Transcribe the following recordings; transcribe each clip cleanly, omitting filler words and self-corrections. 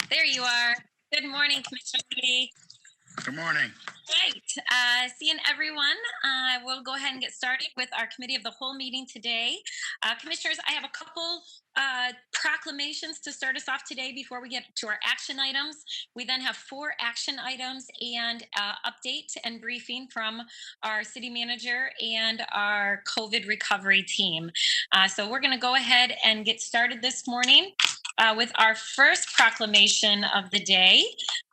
There you are. Good morning, Commissioner Moody. Good morning. Right. Seeing everyone, we'll go ahead and get started with our Committee of the Whole meeting today. Commissioners, I have a couple proclamations to start us off today before we get to our action items. We then have 4 action items and update and briefing from our city manager and our COVID recovery team. So we're going to go ahead and get started this morning with our first proclamation of the day.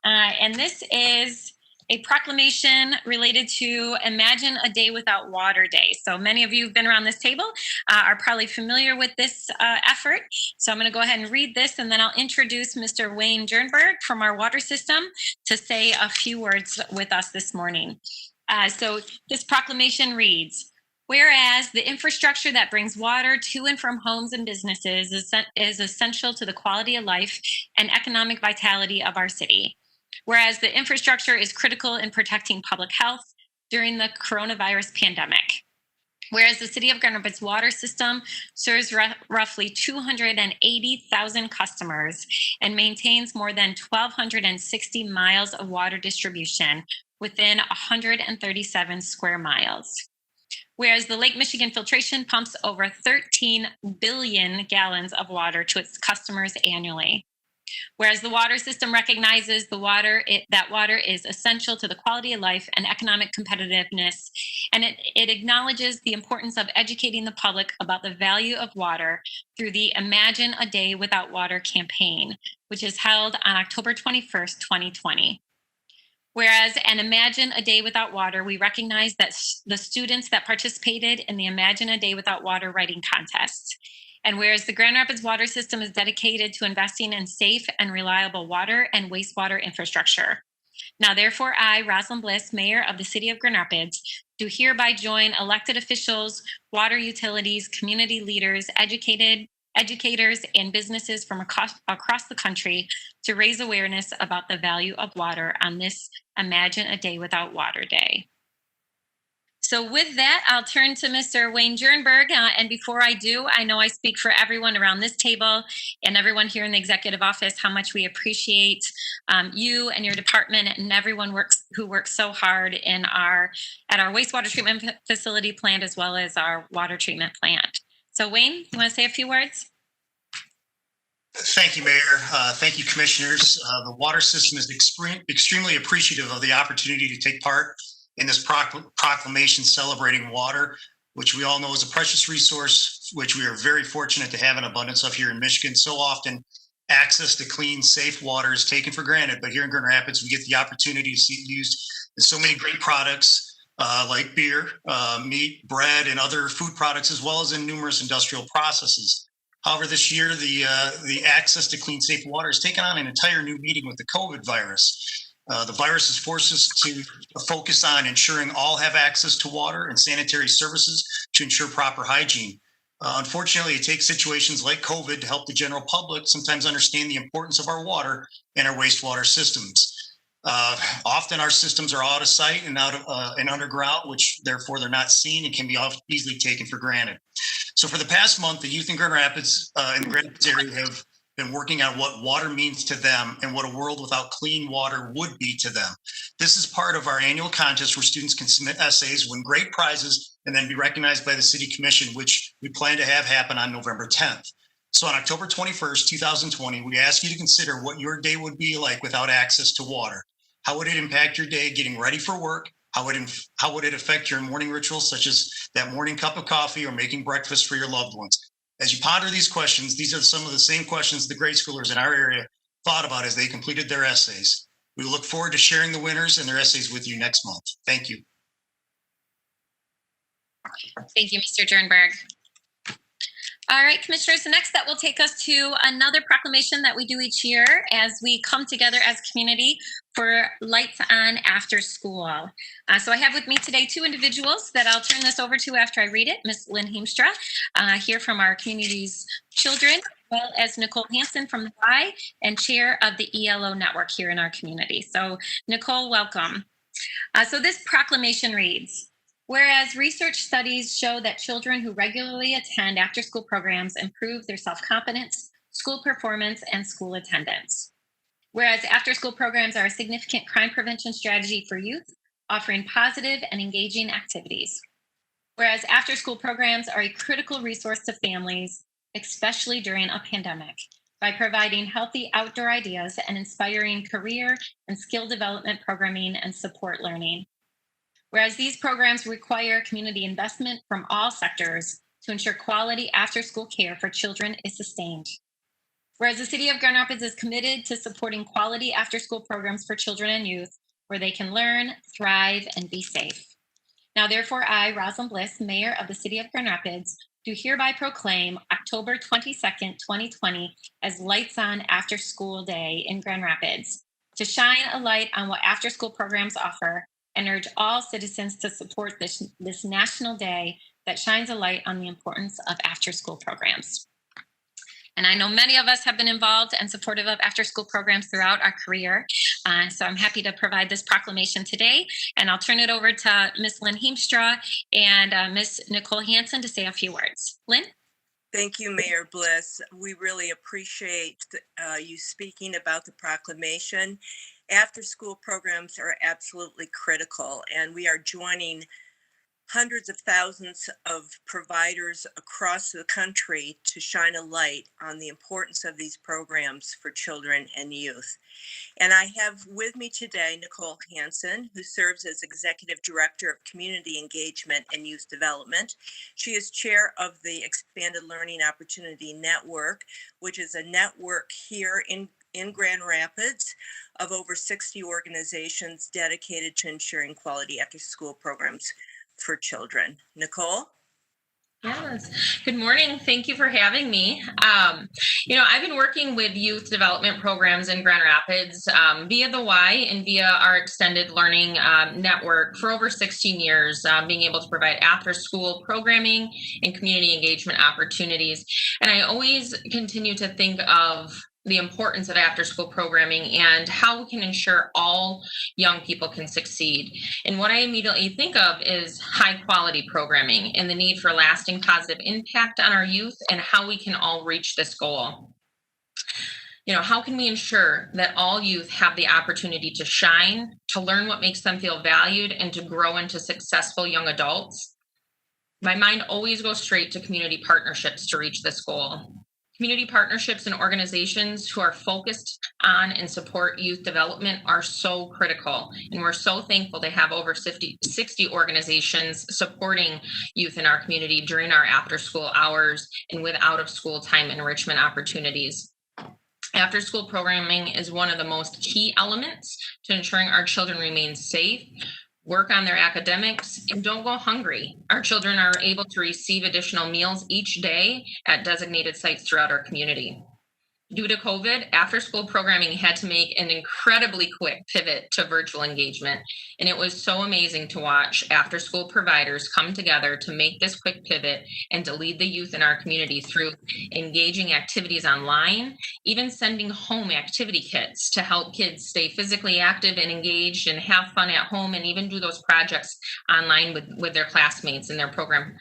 And this is a proclamation related to Imagine a Day Without Water Day. So many of you who've been around this table are probably familiar with this effort. So I'm going to go ahead and read this, and then I'll introduce Mr. Wayne Jernberg from our water system to say a few words with us this morning. So this proclamation reads, whereas the infrastructure that brings water to and from homes and businesses is essential to the quality of life and economic vitality of our city. Whereas the infrastructure is critical in protecting public health during the coronavirus pandemic. Whereas the City of Grand Rapids water system serves roughly 280,000 customers and maintains more than 1,260 miles of water distribution within 137 square miles. Whereas the Lake Michigan filtration pumps over 13 billion gallons of water to its customers annually. Whereas the water system recognizes that water is essential to the quality of life and economic competitiveness, and it acknowledges the importance of educating the public about the value of water through the Imagine a Day Without Water campaign, which is held on October 21st, 2020. Whereas an Imagine a Day Without Water, we recognize that the students that participated in the Imagine a Day Without Water writing contest. And whereas the Grand Rapids water system is dedicated to investing in safe and reliable water and wastewater infrastructure. Now, therefore, I, Rosalind Bliss, Mayor of the City of Grand Rapids, do hereby join elected officials, water utilities, community leaders, educators, and businesses from across the country to raise awareness about the value of water on this Imagine a Day Without Water Day. So with that, I'll turn to Mr. Wayne Jernberg. And before I do, I know I speak for everyone around this table and everyone here in the executive office, how much we appreciate you and your department and everyone who works so hard at our wastewater treatment facility plant, as well as our water treatment plant. So Wayne, you want to say a few words? Thank you, Mayor. Thank you, Commissioners. The water system is extremely appreciative of the opportunity to take part in this proclamation celebrating water, which we all know is a precious resource, which we are very fortunate to have an abundance of here in Michigan. So often, access to clean, safe water is taken for granted, but here in Grand Rapids, we get the opportunity to see it used in so many great products like beer, meat, bread, and other food products, as well as in numerous industrial processes. However, this year, the access to clean, safe water has taken on an entire new meaning with the COVID virus. The virus has forced us to focus on ensuring all have access to water and sanitary services to ensure proper hygiene. Unfortunately, it takes situations like COVID to help the general public sometimes understand the importance of our water and our wastewater systems. Often our systems are out of sight and and underground, which therefore they're not seen and can be easily taken for granted. So for the past month, the youth in Grand Rapids and the Grand Rapids area have been working on what water means to them and what a world without clean water would be to them. This is part of our annual contest where students can submit essays, win great prizes, and then be recognized by the City Commission, which we plan to have happen on November 10th. So on October 21st, 2020, we ask you to consider what your day would be like without access to water. How would it impact your day getting ready for work? How would it affect your morning rituals, such as that morning cup of coffee or making breakfast for your loved ones? As you ponder these questions, these are some of the same questions the grade schoolers in our area thought about as they completed their essays. We look forward to sharing the winners and their essays with you next month. Thank you. Thank you, Mr. Jernberg. All right, Commissioners, the next that will take us to another proclamation that we do each year as we come together as a community for Lights On After School. So I have with me today 2 individuals that I'll turn this over to after I read it. Ms. Lynn Heemstra, here from our community's children, as well as Nicole Hansen from the Y and chair of the ELO network here in our community. So Nicole, welcome. So this proclamation reads, whereas research studies show that children who regularly attend after-school programs improve their self-confidence, school performance, and school attendance. Whereas after-school programs are a significant crime prevention strategy for youth, offering positive and engaging activities. Whereas after-school programs are a critical resource to families, especially during a pandemic, by providing healthy outdoor ideas and inspiring career and skill development programming and support learning. Whereas these programs require community investment from all sectors to ensure quality after-school care for children is sustained. Whereas the City of Grand Rapids is committed to supporting quality after-school programs for children and youth where they can learn, thrive, and be safe. Now, therefore, I, Rosalind Bliss, Mayor of the City of Grand Rapids, do hereby proclaim October 22nd, 2020 as Lights On After School Day in Grand Rapids to shine a light on what after-school programs offer and urge all citizens to support this national day that shines a light on the importance of after-school programs. And I know many of us have been involved and supportive of after-school programs throughout our career. So I'm happy to provide this proclamation today. And I'll turn it over to Ms. Lynn Heemstra and Ms. Nicole Hansen to say a few words. Lynn? Thank you, Mayor Bliss. We really appreciate you speaking about the proclamation. After-school programs are absolutely critical, and we are joining hundreds of thousands of providers across the country to shine a light on the importance of these programs for children and youth. And I have with me today Nicole Hansen, who serves as Executive Director of Community Engagement and Youth Development. She is chair of the Expanded Learning Opportunity Network, which is a network here in Grand Rapids of over 60 organizations dedicated to ensuring quality after-school programs for children. Nicole? Yes. Good morning. Thank you for having me. I've been working with youth development programs in Grand Rapids via the Y and via our extended learning network for over 16 years, being able to provide after-school programming and community engagement opportunities. And I always continue to think of the importance of after-school programming and how we can ensure all young people can succeed. And what I immediately think of is high-quality programming and the need for lasting positive impact on our youth and how we can all reach this goal. How can we ensure that all youth have the opportunity to shine, to learn what makes them feel valued, and to grow into successful young adults? My mind always goes straight to community partnerships to reach this goal. Community partnerships and organizations who are focused on and support youth development are so critical. And we're so thankful to have over 60 organizations supporting youth in our community during our after-school hours and with out-of-school time enrichment opportunities. After-school programming is one of the most key elements to ensuring our children remain safe, work on their academics, and don't go hungry. Our children are able to receive additional meals each day at designated sites throughout our community. Due to COVID, after-school programming had to make an incredibly quick pivot to virtual engagement. And it was so amazing to watch after-school providers come together to make this quick pivot and to lead the youth in our community through engaging activities online, even sending home activity kits to help kids stay physically active and engaged and have fun at home, and even do those projects online with their classmates and their program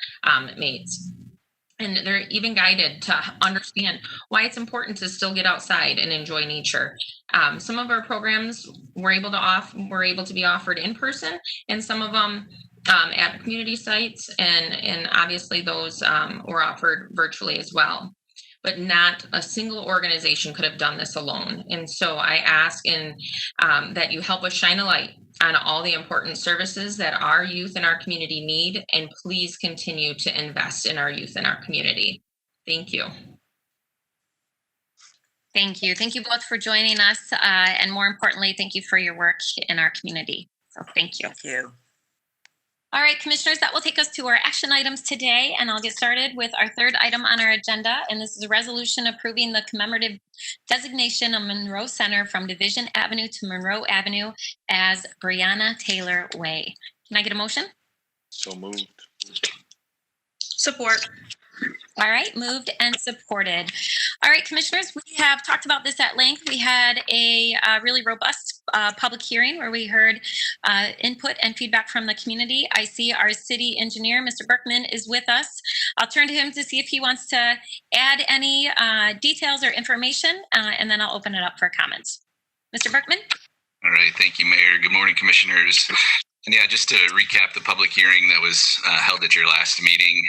mates. And they're even guided to understand why it's important to still get outside and enjoy nature. Some of our programs were able to be offered in person, and some of them at community sites, and obviously those were offered virtually as well. But not a single organization could have done this alone. And so I ask that you help us shine a light on all the important services that our youth in our community need, and please continue to invest in our youth in our community. Thank you. Thank you. Thank you both for joining us. And more importantly, thank you for your work in our community. So thank you. Thank you. All right, commissioners, that will take us to our action items today, and I'll get started with our third item on our agenda, and this is a resolution approving the commemorative designation of Monroe Center from Division Avenue to Monroe Avenue as Breonna Taylor Way. Can I get a motion? So moved. Support. All right, moved and supported. All right, commissioners, we have talked about this at length. We had a really robust public hearing where we heard input and feedback from the community. I see our city engineer, Mr. Berkman, is with us. I'll turn to him to see if he wants to add any details or information, and then I'll open it up for comments. Mr. Berkman? All right, thank you, Mayor. Good morning, Commissioners. And yeah, just to recap the public hearing that was held at your last meeting,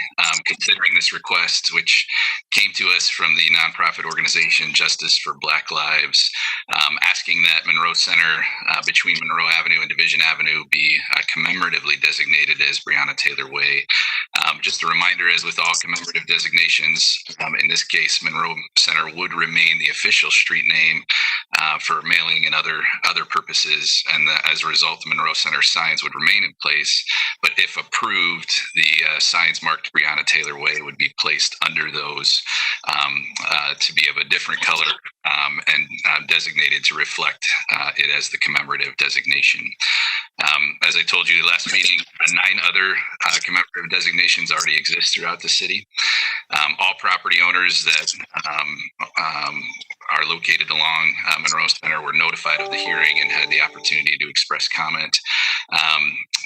considering this request, which came to us from the nonprofit organization Justice for Black Lives, asking that Monroe Center between Monroe Avenue and Division Avenue be commemoratively designated as Breonna Taylor Way. Just a reminder, as with all commemorative designations, in this case, Monroe Center would remain the official street name for mailing and other purposes, and as a result, the Monroe Center signs would remain in place. But if approved, the signs marked Breonna Taylor Way would be placed under those to be of a different color and designated to reflect it as the commemorative designation. As I told you last meeting, 9 other commemorative designations already exist throughout the city. All property owners that are located along Monroe Center were notified of the hearing and had the opportunity to express comment.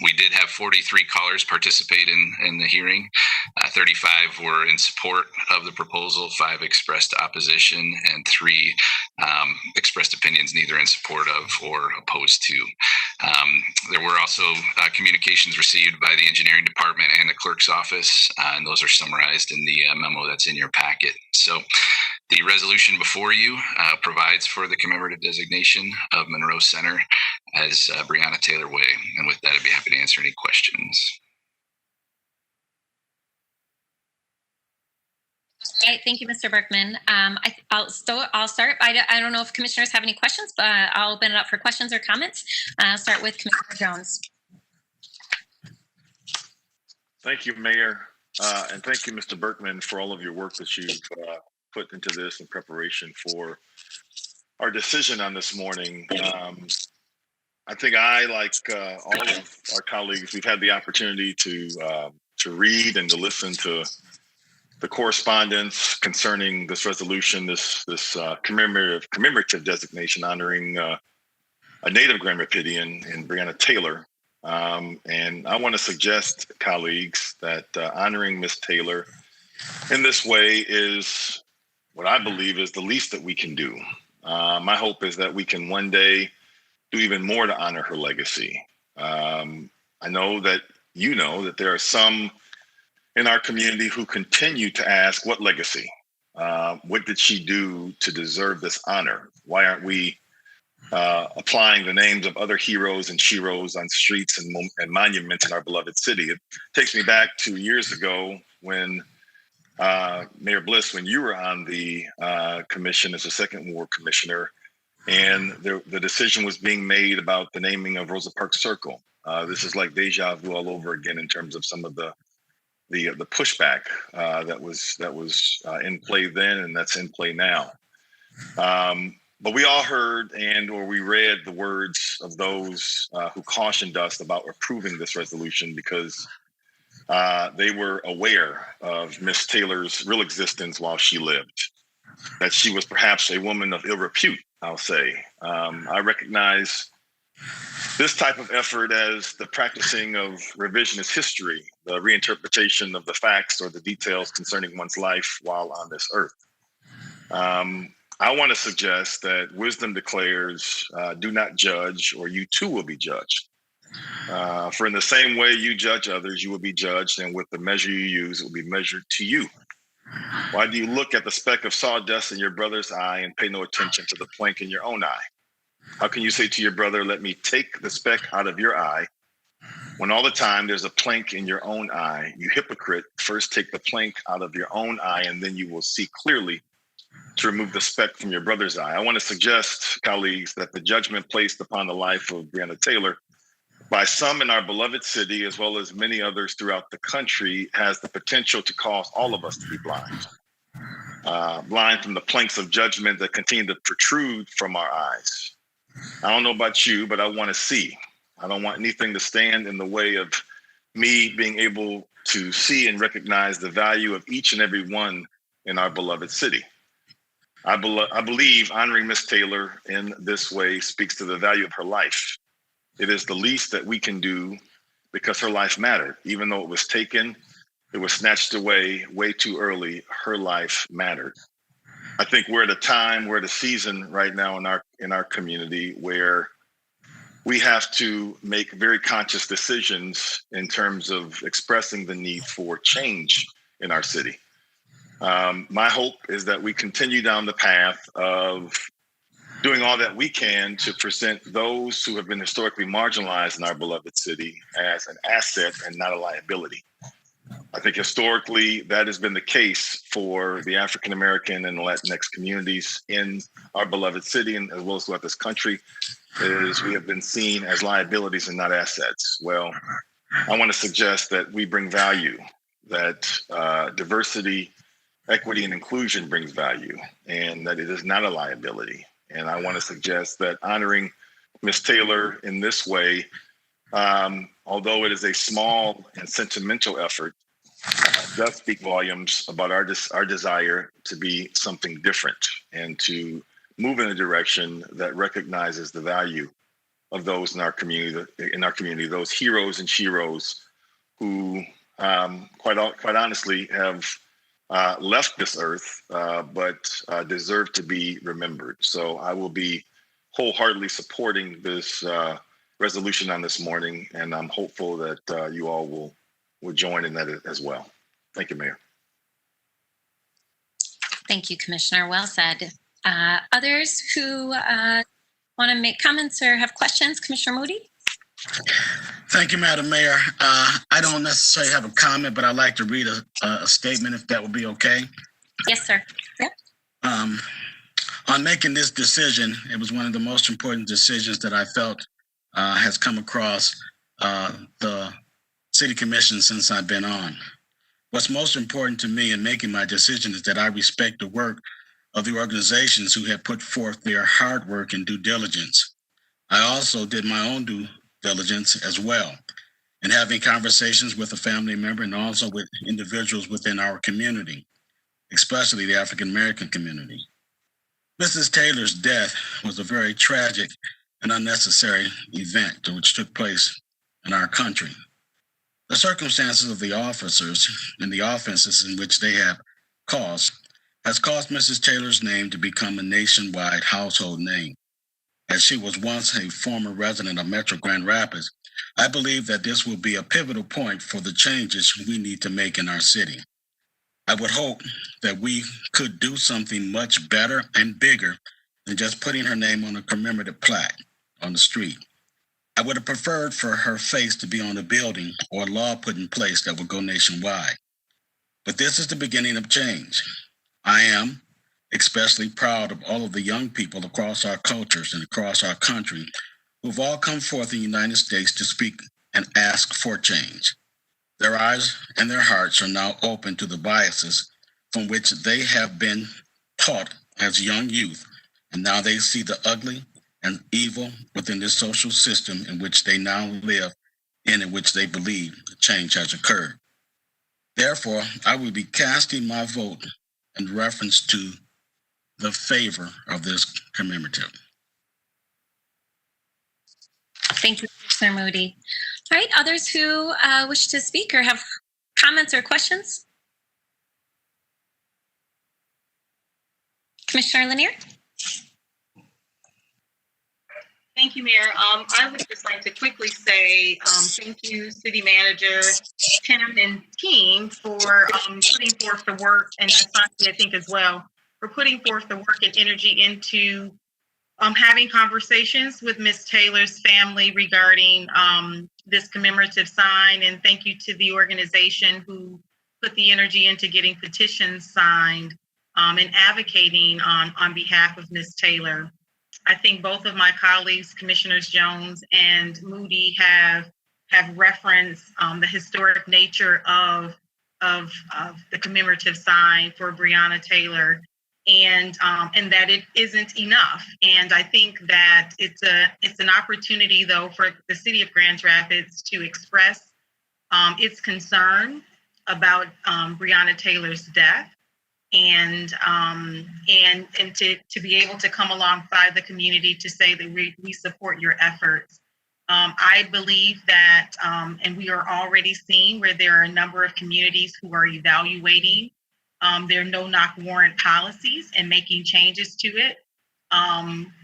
We did have 43 callers participate in the hearing. 35 were in support of the proposal, 5 expressed opposition, and 3 expressed opinions neither in support of or opposed to. There were also communications received by the engineering department and the clerk's office, and those are summarized in the memo that's in your packet. So the resolution before you provides for the commemorative designation of Monroe Center as Breonna Taylor Way. And with that, I'd be happy to answer any questions. All right, thank you, Mr. Berkman. I'll start. I don't know if commissioners have any questions, but I'll open it up for questions or comments. I'll start with Commissioner Jones. Thank you, Mayor, and thank you, Mr. Berkman, for all of your work that you've put into this in preparation for our decision on this morning. I think like all of our colleagues, we've had the opportunity to read and to listen to the correspondence concerning this resolution, this commemorative designation honoring a native Grand Rapidian in Breonna Taylor. And I want to suggest, colleagues, that honoring Miss Taylor in this way is what I believe is the least that we can do. My hope is that we can one day do even more to honor her legacy. I know that there are some in our community who continue to ask, what legacy? What did she do to deserve this honor? Why aren't we applying the names of other heroes and sheroes on streets and monuments in our beloved city? It takes me back 2 years ago when Mayor Bliss, when you were on the commission as a second ward commissioner, and the decision was being made about the naming of Rosa Parks Circle. This is like deja vu all over again in terms of some of the pushback that was in play then, and that's in play now. But we all heard or we read the words of those who cautioned us about approving this resolution because they were aware of Miss Taylor's real existence while she lived, that she was perhaps a woman of ill repute, I'll say. I recognize this type of effort as the practicing of revisionist history, the reinterpretation of the facts or the details concerning one's life while on this earth. I want to suggest that wisdom declares, do not judge, or you too will be judged. For in the same way you judge others, you will be judged, and with the measure you use, it will be measured to you. Why do you look at the speck of sawdust in your brother's eye and pay no attention to the plank in your own eye? How can you say to your brother, let me take the speck out of your eye, when all the time there's a plank in your own eye? You hypocrite, first take the plank out of your own eye, and then you will see clearly to remove the speck from your brother's eye. I want to suggest, colleagues, that the judgment placed upon the life of Breonna Taylor by some in our beloved city, as well as many others throughout the country, has the potential to cause all of us to be blind. Blind from the planks of judgment that continue to protrude from our eyes. I don't know about you, but I want to see. I don't want anything to stand in the way of me being able to see and recognize the value of each and every one in our beloved city. I believe honoring Miss Taylor in this way speaks to the value of her life. It is the least that we can do because her life mattered. Even though it was taken, it was snatched away way too early, her life mattered. I think we're at a time, we're at a season right now in our community where we have to make very conscious decisions in terms of expressing the need for change in our city. My hope is that we continue down the path of doing all that we can to present those who have been historically marginalized in our beloved city as an asset and not a liability. I think historically that has been the case for the African American and Latinx communities in our beloved city and as well as throughout this country, is we have been seen as liabilities and not assets. Well, I want to suggest that we bring value, that diversity, equity, and inclusion brings value, and that it is not a liability. And I want to suggest that honoring Ms. Taylor in this way, although it is a small and sentimental effort, does speak volumes about our desire to be something different and to move in a direction that recognizes the value of those in our community, those heroes and sheroes who quite honestly have left this earth, but deserve to be remembered. So I will be wholeheartedly supporting this resolution on this morning, and I'm hopeful that you all will join in that as well. Thank you, Mayor. Thank you, Commissioner. Well said. Others who want to make comments or have questions? Commissioner Moody? Thank you, Madam Mayor. I don't necessarily have a comment, but I'd like to read a statement, if that would be okay. Yes, sir. Yep. On making this decision, it was one of the most important decisions that I felt has come across the City Commission since I've been on. What's most important to me in making my decision is that I respect the work of the organizations who have put forth their hard work and due diligence. I also did my own due diligence as well, and having conversations with a family member and also with individuals within our community, especially the African American community. Mrs. Taylor's death was a very tragic and unnecessary event which took place in our country. The circumstances of the officers and the offenses in which they have caused has caused Mrs. Taylor's name to become a nationwide household name. As she was once a former resident of Metro Grand Rapids, I believe that this will be a pivotal point for the changes we need to make in our city. I would hope that we could do something much better and bigger than just putting her name on a commemorative plaque on the street. I would have preferred for her face to be on a building or a law put in place that would go nationwide. But this is the beginning of change. I am especially proud of all of the young people across our cultures and across our country who've all come forth in the United States to speak and ask for change. Their eyes and their hearts are now open to the biases from which they have been taught as young youth, and now they see the ugly and evil within this social system in which they now live and in which they believe change has occurred. Therefore, I will be casting my vote in reference to the favor of this commemorative. Thank you, Commissioner Moody. All right, others who wish to speak or have comments or questions? Commissioner Lanier? Thank you, Mayor. I would just like to quickly say thank you, City Manager Tim and team, for putting forth the work, and Asante, I think, as well, for putting forth the work and energy into having conversations with Ms. Taylor's family regarding this commemorative sign. And thank you to the organization who put the energy into getting petitions signed and advocating on behalf of Ms. Taylor. I think both of my colleagues, Commissioners Jones and Moody, have referenced the historic nature of the commemorative sign for Breonna Taylor, and that it isn't enough. And I think that it's an opportunity, though, for the city of Grand Rapids to express its concern about Breonna Taylor's death, and to be able to come alongside the community to say that we support your efforts. I believe that, and we are already seeing where there are a number of communities who are evaluating their no-knock warrant policies and making changes to it.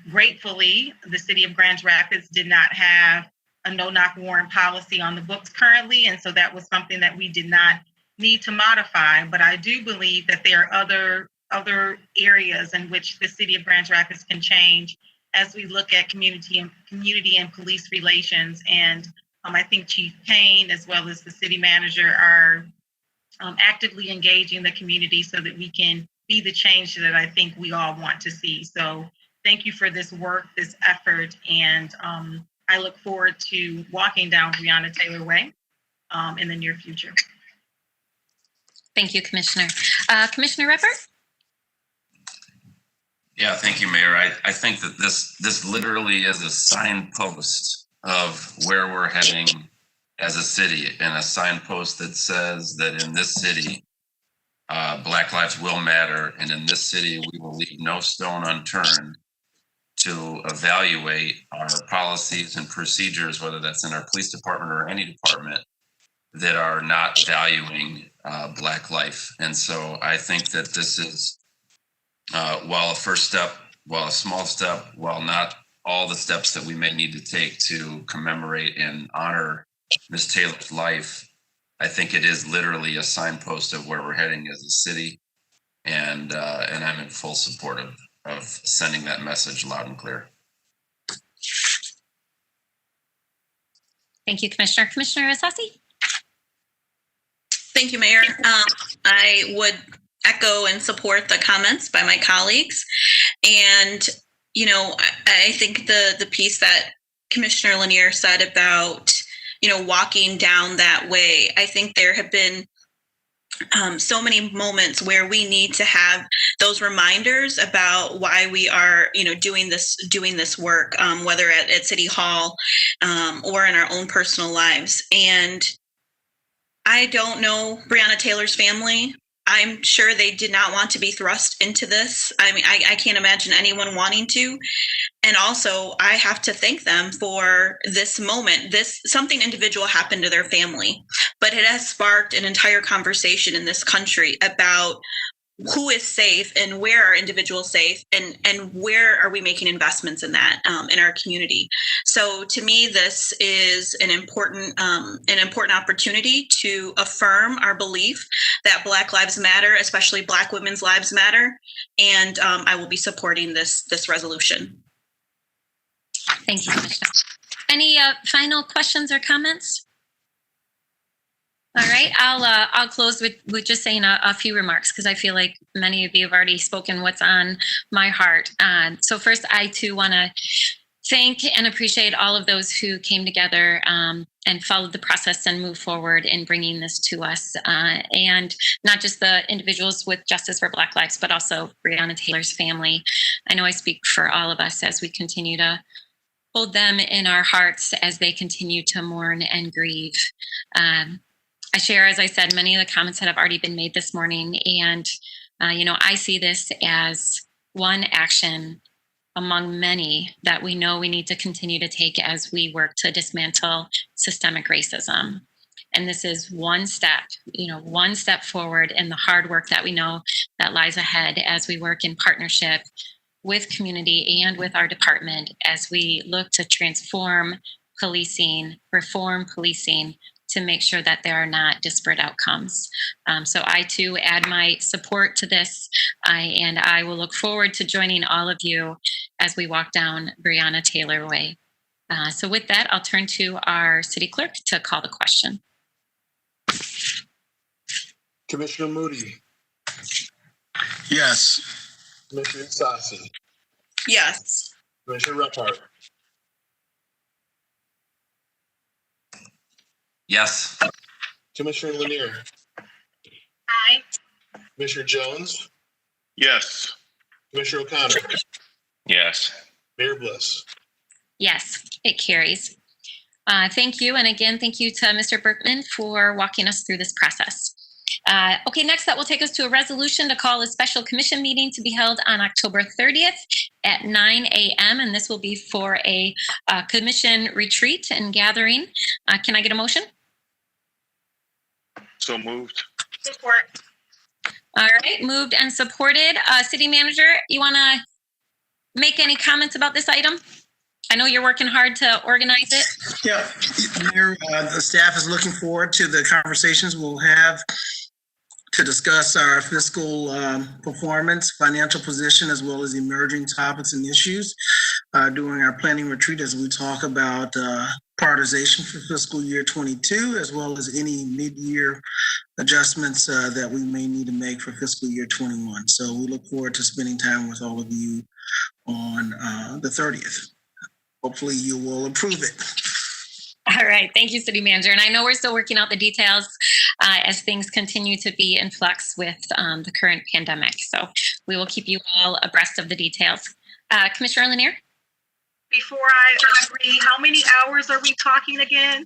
Gratefully, the city of Grand Rapids did not have a no-knock warrant policy on the books currently, and so that was something that we did not need to modify. But I do believe that there are other areas in which the city of Grand Rapids can change as we look at community and police relations. And I think Chief Payne, as well as the city manager, are actively engaging the community so that we can be the change that I think we all want to see. So thank you for this work, this effort, and I look forward to walking down Breonna Taylor Way in the near future. Thank you, Commissioner. Commissioner Repert? Yeah, thank you, Mayor. I think that this literally is a signpost of where we're heading as a city, and a signpost that says that in this city, Black lives will matter, and in this city, we will leave no stone unturned to evaluate our policies and procedures, whether that's in our police department or any department, that are not valuing Black life. And so I think that this is, while a first step, while a small step, while not all the steps that we may need to take to commemorate and honor Ms. Taylor's life, I think it is literally a signpost of where we're heading as a city, and I'm in full support of sending that message loud and clear. Thank you, Commissioner. Commissioner Asasi? Thank you, Mayor. I would echo and support the comments by my colleagues. And, you know, I think the piece that Commissioner Lanier said about, you know, walking down that way, I think there have been so many moments where we need to have those reminders about why we are, you know, doing this work, whether at City Hall or in our own personal lives. And I don't know Breonna Taylor's family. I'm sure they did not want to be thrust into this. I mean, I can't imagine anyone wanting to. And also, I have to thank them for this moment. Something individual happened to their family, but it has sparked an entire conversation in this country about who is safe and where are individuals safe, and where are we making investments in that in our community. So to me, this is an important opportunity to affirm our belief that Black lives matter, especially Black women's lives matter. And I will be supporting this resolution. Thank you, Commissioner. Any final questions or comments? All right, I'll close with just saying a few remarks, because I feel like many of you have already spoken what's on my heart. So first, I too want to thank and appreciate all of those who came together and followed the process and moved forward in bringing this to us. And not just the individuals with Justice for Black Lives, but also Breonna Taylor's family. I know I speak for all of us as we continue to hold them in our hearts as they continue to mourn and grieve. I share, as I said, many of the comments that have already been made this morning. And, I see this as one action among many that we know we need to continue to take as we work to dismantle systemic racism. And this is one step forward in the hard work that we know that lies ahead as we work in partnership with community and with our department as we look to transform policing, reform policing, to make sure that there are not disparate outcomes. So I too add my support to this, and I will look forward to joining all of you as we walk down Breonna Taylor Way. So with that, I'll turn to our city clerk to call the question. Commissioner Moody. Yes. Commissioner Sassi. Yes. Commissioner Repart. Yes. Commissioner Lanier. Aye. Commissioner Jones. Yes. Commissioner O'Connor. Yes. Mayor Bliss. Yes, it carries. Thank you. And again, thank you to Mr. Berkman for walking us through this process. Okay, next that will take us to a resolution to call a special commission meeting to be held on October 30th at 9 a.m. And this will be for a commission retreat and gathering. Can I get a motion? So moved. Support. All right, moved and supported. City Manager, you want to make any comments about this item? I know you're working hard to organize it. Yeah, Mayor, the staff is looking forward to the conversations we'll have to discuss our fiscal performance, financial position, as well as emerging topics and issues during our planning retreat as we talk about prioritization for fiscal year 22, as well as any mid-year adjustments that we may need to make for fiscal year 21. So we look forward to spending time with all of you on the 30th. Hopefully you will approve it. All right. Thank you, City Manager. And I know we're still working out the details as things continue to be in flux with the current pandemic. So we will keep you all abreast of the details. Commissioner Lanier? Before I agree, how many hours are we talking again?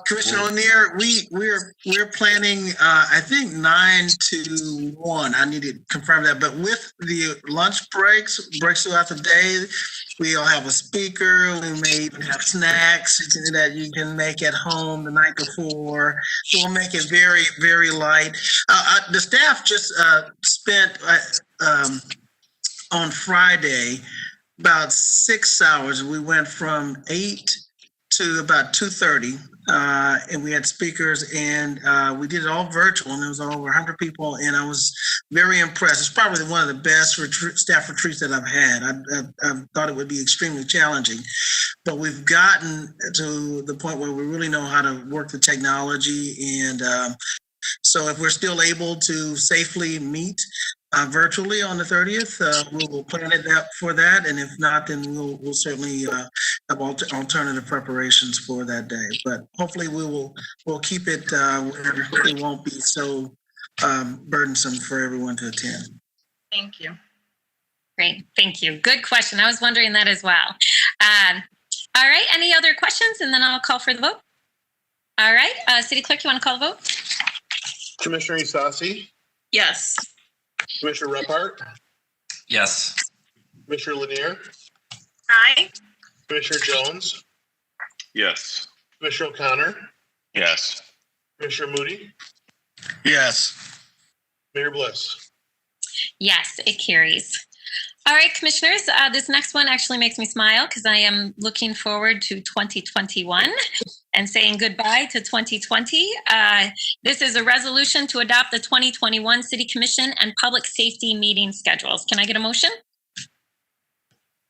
Commissioner Lanier, we're planning, I think 9 to 1. I need to confirm that. But with the lunch breaks throughout the day, we'll have a speaker. We may even have snacks that you can make at home the night before. So we'll make it very, very light. The staff just spent on Friday about 6 hours. We went from 8 to about 2:30, and we had speakers, and we did it all virtual, and there was over 100 people, and I was very impressed. It's probably one of the best staff retreats that I've had. I thought it would be extremely challenging, but we've gotten to the point where we really know how to work the technology, and so if we're still able to safely meet virtually on the 30th, we will plan it for that, and if not, then we'll certainly have alternative preparations for that day. But hopefully we'll keep it where it won't be so burdensome for everyone to attend. Thank you. Great. Thank you. Good question. I was wondering that as well. All right. Any other questions? And then I'll call for the vote. All right. City Clerk, you want to call the vote? Commissioner Isasi, Yes. Commissioner Repart, Yes. Commissioner Lanier, Aye. Commissioner Jones, Yes. Commissioner O'Connor, Yes. Commissioner Moody, Yes. Mayor Bliss. Yes, it carries. All right, commissioners, this next one actually makes me smile because I am looking forward to 2021 and saying goodbye to 2020. This is a resolution to adopt the 2021 City Commission and Public Safety meeting schedules. Can I get a motion?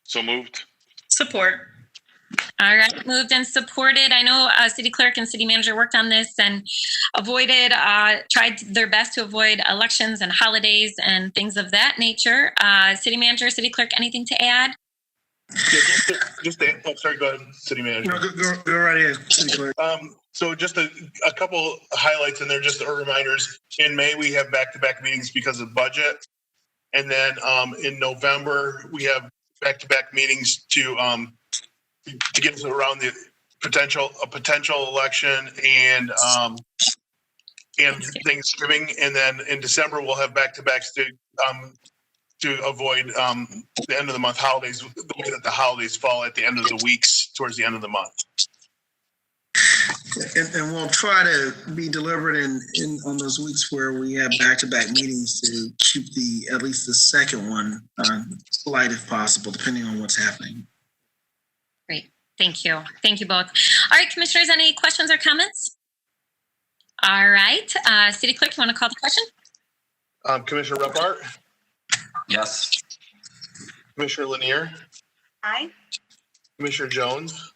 So moved. Support. All right, moved and supported. I know City Clerk and City Manager worked on this and tried their best to avoid elections and holidays and things of that nature. City Manager, City Clerk, anything to add? Yeah, sorry, go ahead, City Manager. No, go right ahead, City Clerk. So just a couple highlights in there, just reminders. In May, we have back-to-back meetings because of budget. And then in November, we have back-to-back meetings to get us around the potential election and Thanksgiving. And then in December, we'll have back-to-backs to avoid the end of the month holidays, the way that the holidays fall at the end of the weeks towards the end of the month. And we'll try to be deliberate in on those weeks where we have back-to-back meetings to keep at least the second one light if possible, depending on what's happening. Great. Thank you. Thank you both. All right, commissioners, any questions or comments? All right. City Clerk, you want to call the question? Commissioner Repart, Yes. Commissioner Lanier, Aye. Commissioner Jones,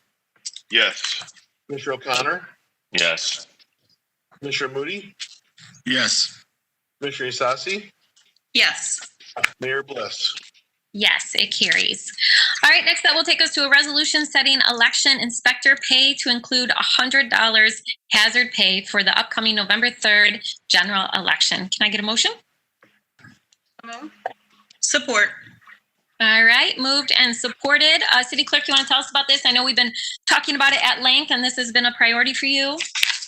Yes. Commissioner O'Connor, Yes. Commissioner Moody, Yes. Commissioner Isasi, Yes. Mayor Bliss. Yes, it carries. All right, next that will take us to a resolution setting election inspector pay to include $100 hazard pay for the upcoming November 3rd general election. Can I get a motion? Move. Support. All right, moved and supported. City Clerk, you want to tell us about this? I know we've been talking about it at length, and this has been a priority for you.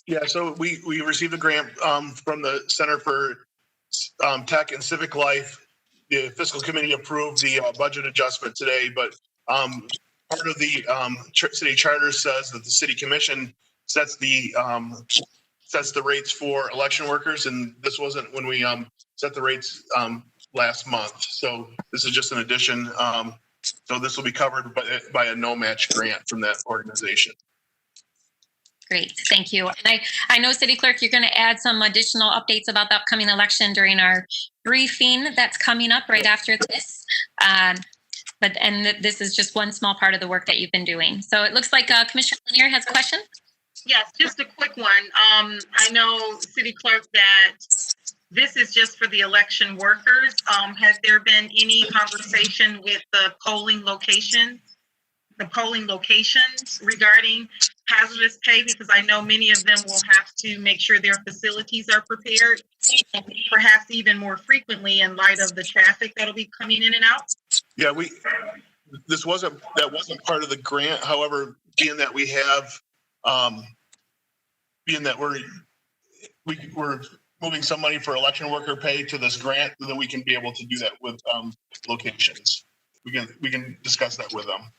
Yeah, so we received a grant from the Center for Tech and Civic Life. The fiscal committee approved the budget adjustment today, but part of the city charter says that the city commission sets the sets the rates for election workers, and this wasn't when we set the rates last month. So this is just an addition. So this will be covered by a no match grant from that organization. Great, thank you. And I know, City Clerk, you're going to add some additional updates about the upcoming election during our briefing that's coming up right after this. This is just one small part of the work that you've been doing. So it looks like Commissioner Lanier has a question. Yes, just a quick one. I know, City Clerk, that this is just for the election workers. Has there been any conversation with the polling locations regarding hazardous pay? Because I know many of them will have to make sure their facilities are prepared, and perhaps even more frequently in light of the traffic that'll be coming in and out. Yeah, that wasn't part of the grant. However, being that we have, being that we're moving some money for election worker pay to this grant, then we can be able to do that with locations. We can discuss that with them,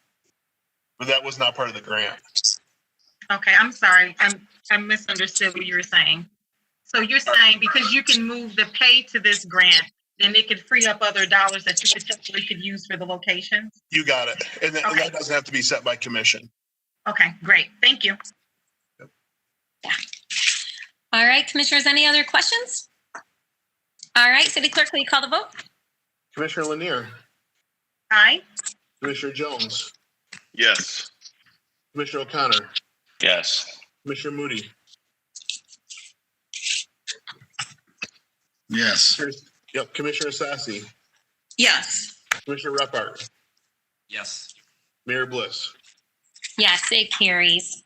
but that was not part of the grant. Okay, I'm sorry. I misunderstood what you were saying. So you're saying because you can move the pay to this grant, then it could free up other dollars that you potentially could use for the locations? You got it. And that doesn't have to be set by commission. Okay, great. Thank you. Yep. Yeah. All right, Commissioners, any other questions? All right, City Clerk, will you call the vote? Commissioner Lanier. Aye. Commissioner Jones. Yes. Commissioner O'Connor. Yes. Commissioner Moody. Yes. Yep. Commissioner Sassy. Yes. Commissioner Repart. Yes. Mayor Bliss. Yes, it carries.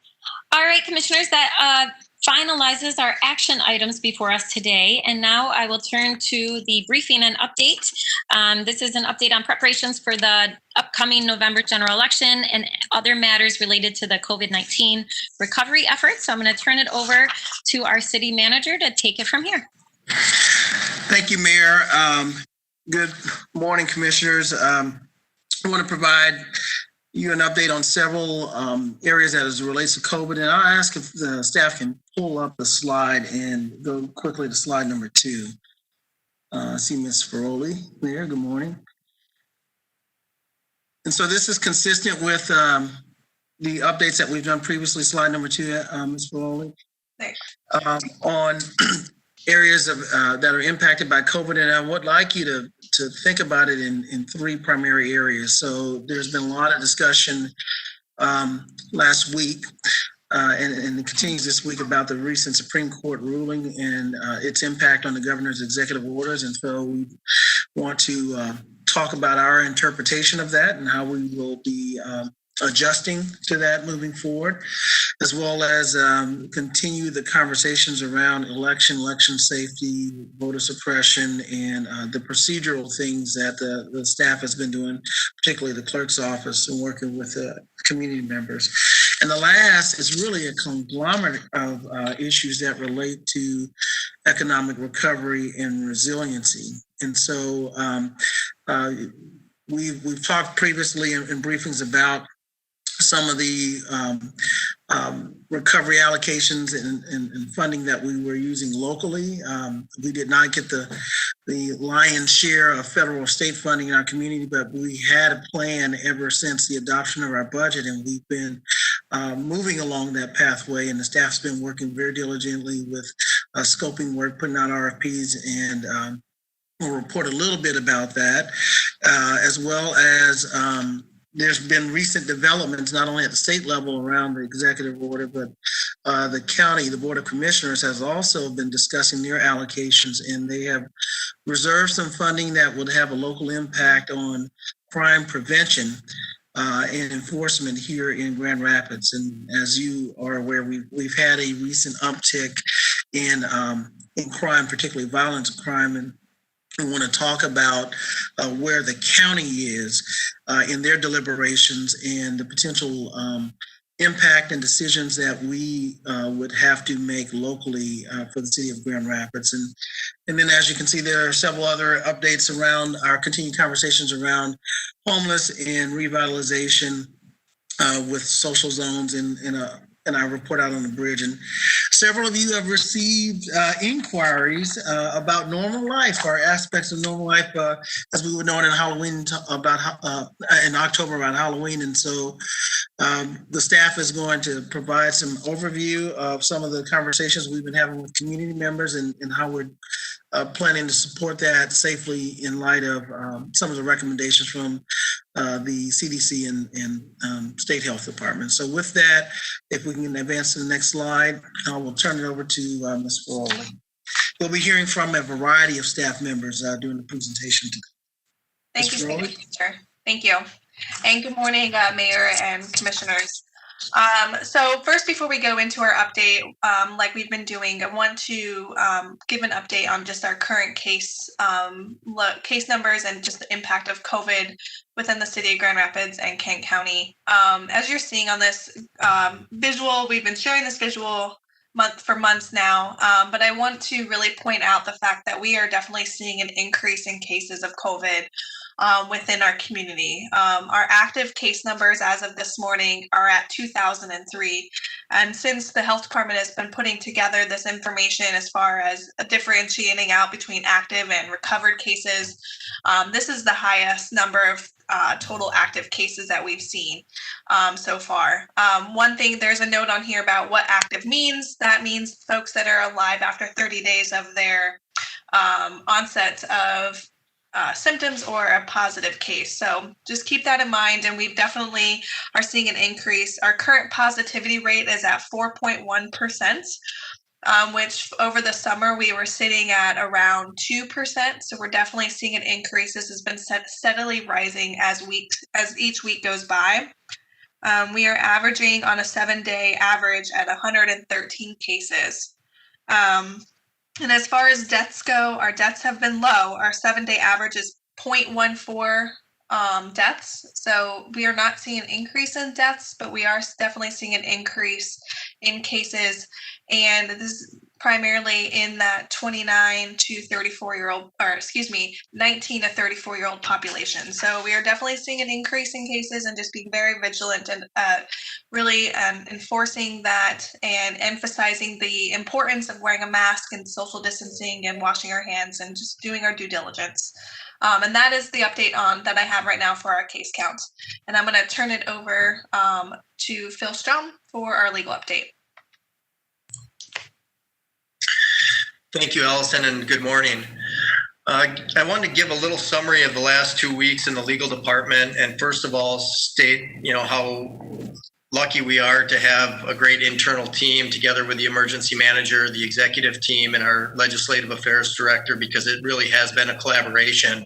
All right, Commissioners, that finalizes our action items before us today. And now I will turn to the briefing and update. This is an update on preparations for the upcoming November general election and other matters related to the COVID-19 recovery efforts. So I'm going to turn it over to our city manager to take it from here. Thank you, Mayor. Good morning, Commissioners. I want to provide you an update on several areas as it relates to COVID. And I'll ask if the staff can pull up the slide and go quickly to slide number 2. I see Ms. Feroli there. Good morning. And so this is consistent with the updates that we've done previously. Slide number 2, Ms. Feroli. On areas of that are impacted by COVID, and I would like you to think about it in 3 primary areas. So there's been a lot of discussion last week and it continues this week about the recent Supreme Court ruling and its impact on the governor's executive orders. And so we want to talk about our interpretation of that and how we will be adjusting to that moving forward, as well as continue the conversations around election safety, voter suppression, and the procedural things that the staff has been doing, particularly the clerk's office and working with community members. And the last is really a conglomerate of issues that relate to economic recovery and resiliency. And so we've talked previously in briefings about some of the recovery allocations and funding that we were using locally. We did not get the lion's share of federal or state funding in our community, but we had a plan ever since the adoption of our budget, and we've been moving along that pathway, and the staff's been working very diligently with scoping work, putting out RFPs, and we'll report a little bit about that, as well as there's been recent developments, not only at the state level around the executive order, but the county, the Board of Commissioners has also been discussing their allocations, and they have reserved some funding that would have a local impact on crime prevention and enforcement here in Grand Rapids. And as you are aware, we've had a recent uptick in crime, particularly violent crime, and we want to talk about where the county is in their deliberations and the potential impact and decisions that we would have to make locally for the city of Grand Rapids. And then, as you can see, there are several other updates around our continued conversations around homeless and revitalization with social zones and and I report out on the bridge. And several of you have received inquiries about normal life or aspects of normal life, as we were known in Halloween in October about Halloween. And so the staff is going to provide some overview of some of the conversations we've been having with community members and how we're planning to support that safely in light of some of the recommendations from the CDC and State Health Department. So with that, if we can advance to the next slide, we'll turn it over to Ms. Farley. We'll be hearing from a variety of staff members during the presentation today. Thank you, City Manager. Thank you. And good morning, Mayor and Commissioners. So first, before we go into our update, like we've been doing, I want to give an update on just our current case numbers and just the impact of COVID within the city of Grand Rapids and Kent County. As you're seeing on this visual, we've been sharing this visual for months now, but I want to really point out the fact that we are definitely seeing an increase in cases of COVID within our community. Our active case numbers as of this morning are at 2,003. And since the health department has been putting together this information as far as differentiating out between active and recovered cases, this is the highest number of total active cases that we've seen so far. One thing, there's a note on here about what active means. That means folks that are alive after 30 days of their onset of symptoms or a positive case. So just keep that in mind. And we definitely are seeing an increase. Our current positivity rate is at 4.1%. Which over the summer we were sitting at around 2%. So we're definitely seeing an increase. This has been steadily rising as each week goes by. We are averaging on a 7-day average at 113 cases. And as far as deaths go, our deaths have been low. Our 7-day average is 0.14 deaths. So we are not seeing an increase in deaths, but we are definitely seeing an increase in cases. And this is primarily in that 29 to 34-year-old, or excuse me, 19 to 34-year-old population. So we are definitely seeing an increase in cases and just being very vigilant and really enforcing that and emphasizing the importance of wearing a mask and social distancing and washing our hands and just doing our due diligence. And that is the update that I have right now for our case count. And I'm going to turn it over to Phil Strom for our legal update. Thank you, Allison, and good morning. I want to give a little summary of the last 2 weeks in the legal department, and first of all, state how lucky we are to have a great internal team together with the emergency manager, the executive team, and our legislative affairs director, because it really has been a collaboration.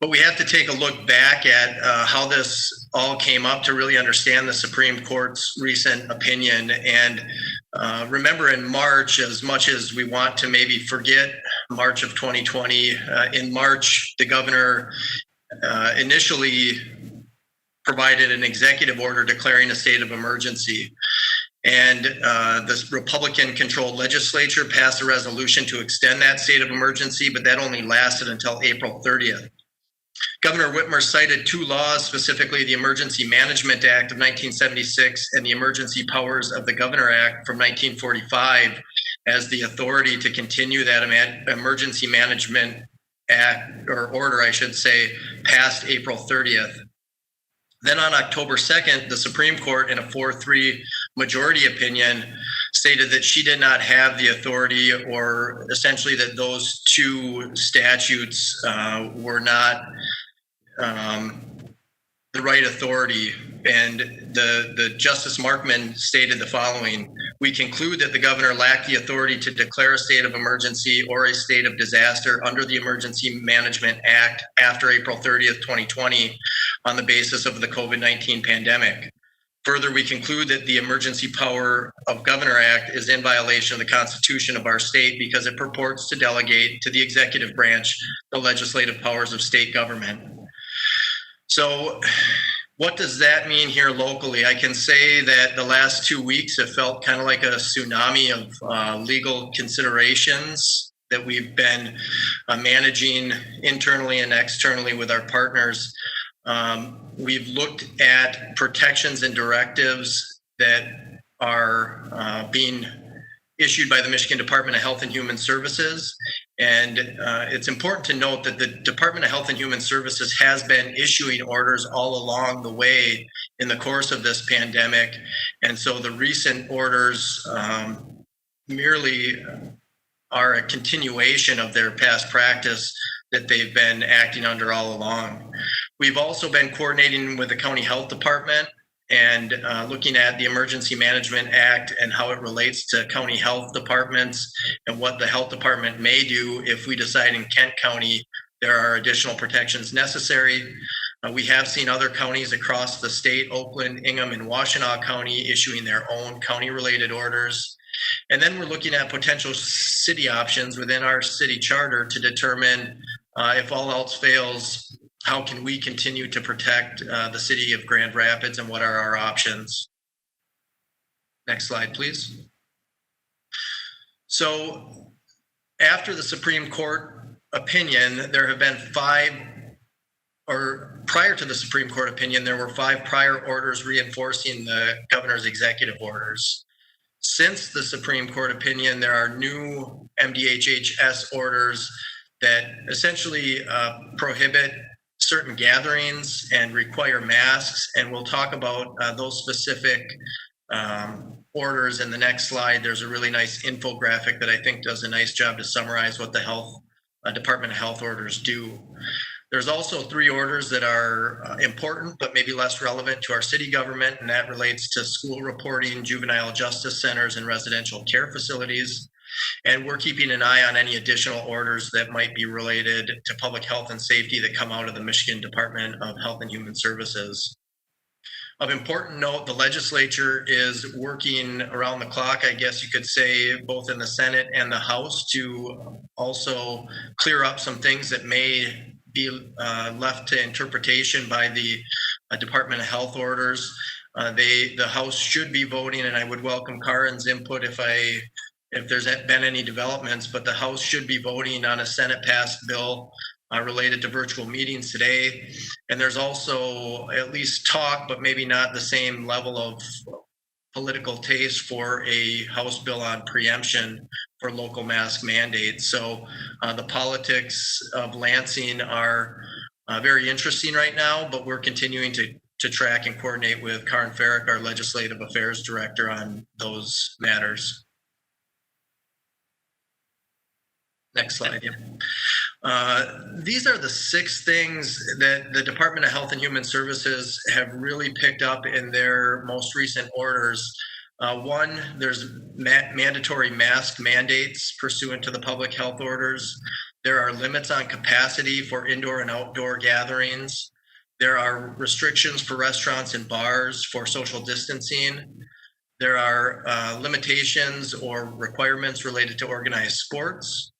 But we have to take a look back at how this all came up to really understand the Supreme Court's recent opinion. And remember in March, as much as we want to maybe forget March of 2020, in March, the governor initially provided an executive order declaring a state of emergency. And the Republican-controlled legislature passed a resolution to extend that state of emergency, but that only lasted until April 30th. Governor Whitmer cited 2 laws, specifically the Emergency Management Act of 1976 and the Emergency Powers of the Governor Act from 1945 as the authority to continue that Emergency Management Act, or order, I should say, past April 30th. Then on October 2nd, the Supreme Court, in a 4-3 majority opinion, stated that she did not have the authority, or essentially that those 2 statutes were not the right authority. And the Justice Markman stated the following: "We conclude that the governor lacked the authority to declare a state of emergency or a state of disaster under the Emergency Management Act after April 30th, 2020 on the basis of the COVID-19 pandemic. Further, we conclude that the Emergency Power of Governor Act is in violation of the Constitution of our state because it purports to delegate to the executive branch the legislative powers of state government." So what does that mean here locally? I can say that the last 2 weeks have felt kind of like a tsunami of legal considerations that we've been managing internally and externally with our partners. We've looked at protections and directives that are being issued by the Michigan Department of Health and Human Services. And it's important to note that the Department of Health and Human Services has been issuing orders all along the way in the course of this pandemic. And so the recent orders merely are a continuation of their past practice that they've been acting under all along. We've also been coordinating with the county health department and looking at the Emergency Management Act and how it relates to county health departments and what the health department may do if we decide in Kent County there are additional protections necessary. We have seen other counties across the state, Oakland, Ingham, and Washtenaw County, issuing their own county-related orders. And then we're looking at potential city options within our city charter to determine if all else fails, how can we continue to protect the city of Grand Rapids and what are our options? Next slide, please. So after the Supreme Court opinion, there have been prior to the Supreme Court opinion, there were 5 prior orders reinforcing the governor's executive orders. Since the Supreme Court opinion, there are new MDHHS orders that essentially prohibit certain gatherings and require masks. And we'll talk about those specific orders in the next slide. There's a really nice infographic that I think does a nice job to summarize what the Department of Health orders do. There's also 3 orders that are important, but maybe less relevant to our city government, and that relates to school reporting, juvenile justice centers, and residential care facilities. And we're keeping an eye on any additional orders that might be related to public health and safety that come out of the Michigan Department of Health and Human Services. Of important note, the legislature is working around the clock, I guess you could say, both in the Senate and the House to also clear up some things that may be left to interpretation by the Department of Health orders. The House should be voting, and I would welcome Karin's input if there's been any developments, but the House should be voting on a Senate-passed bill related to virtual meetings today. And there's also at least talk, but maybe not the same level of political taste for a House bill on preemption for local mask mandates. So the politics of Lansing are very interesting right now, but we're continuing to track and coordinate with Karin Farrick, our Legislative Affairs Director, on those matters. Next slide. These are the 6 things that the Department of Health and Human Services have really picked up in their most recent orders. 1, there's mandatory mask mandates pursuant to the public health orders. There are limits on capacity for indoor and outdoor gatherings. There are restrictions for restaurants and bars for social distancing. There are limitations or requirements related to organized sports.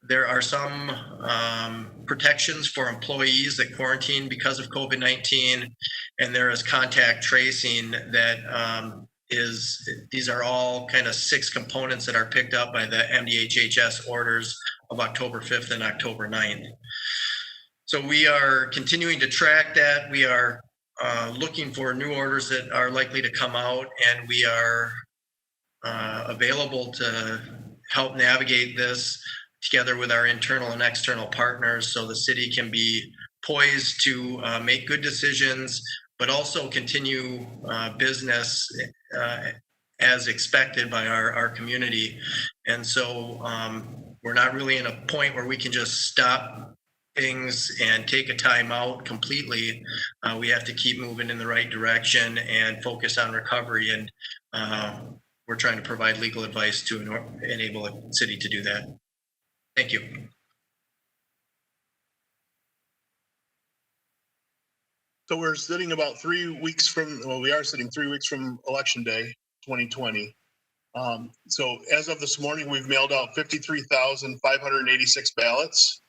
There are some protections for employees that quarantine because of COVID-19, and there is contact tracing that these are all kind of 6 components that are picked up by the MDHHS orders of October 5th and October 9th. So we are continuing to track that. We are looking for new orders that are likely to come out, and we are available to help navigate this together with our internal and external partners so the city can be poised to make good decisions, but also continue business as expected by our community. And so we're not really in a point where we can just stop things and take a time out completely. We have to keep moving in the right direction and focus on recovery. And we're trying to provide legal advice to enable a city to do that. Thank you. So we're sitting about 3 weeks from, well, we are sitting 3 weeks from Election Day 2020. So as of this morning, we've mailed out 53,586 ballots,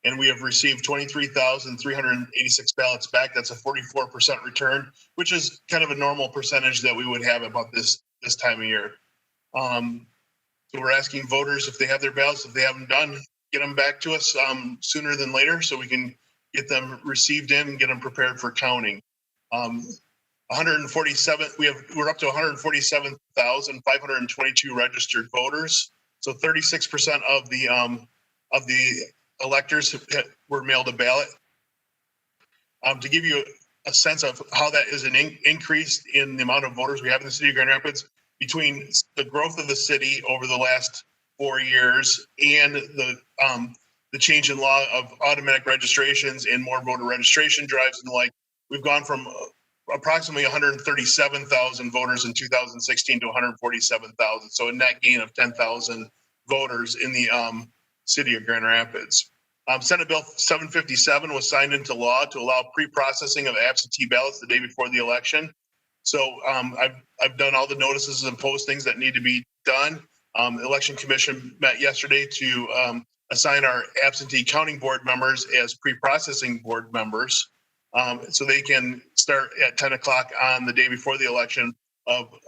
and we have received 23,386 ballots back. That's a 44% return, which is kind of a normal percentage that we would have about this time of year. So we're asking voters if they have their ballots, if they haven't done, get them back to us sooner than later so we can get them received in and get them prepared for counting. 147. We're up to 147,522 registered voters. So 36% of the electors were mailed a ballot. To give you a sense of how that is an increase in the amount of voters we have in the city of Grand Rapids, between the growth of the city over the last 4 years and the change in law of automatic registrations and more voter registration drives and the like, we've gone from approximately 137,000 voters in 2016 to 147,000. So a net gain of 10,000 voters in the city of Grand Rapids. Senate Bill 757 was signed into law to allow pre-processing of absentee ballots the day before the election. So I've done all the notices and postings that need to be done. The Election Commission met yesterday to assign our absentee counting board members as pre-processing board members, so they can start at 10 o'clock on the day before the election of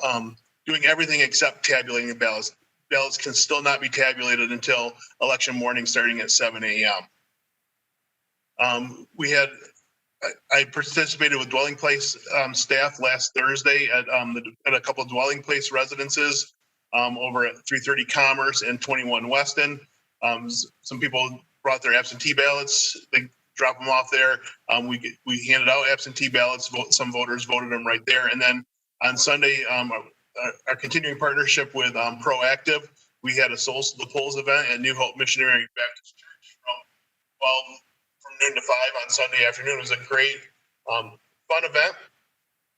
doing everything except tabulating the ballots. Ballots can still not be tabulated until election morning starting at 7 a.m. I participated with dwelling place staff last Thursday at a couple of dwelling place residences over at 330 Commerce and 21 Weston. Some people brought their absentee ballots. They drop them off there. We handed out absentee ballots. Some voters voted them right there. And then on Sunday, our continuing partnership with Proactive, we had a Souls to the Polls event at New Hope Missionary Baptist Church from noon to 5 on Sunday afternoon. It was a great, fun event.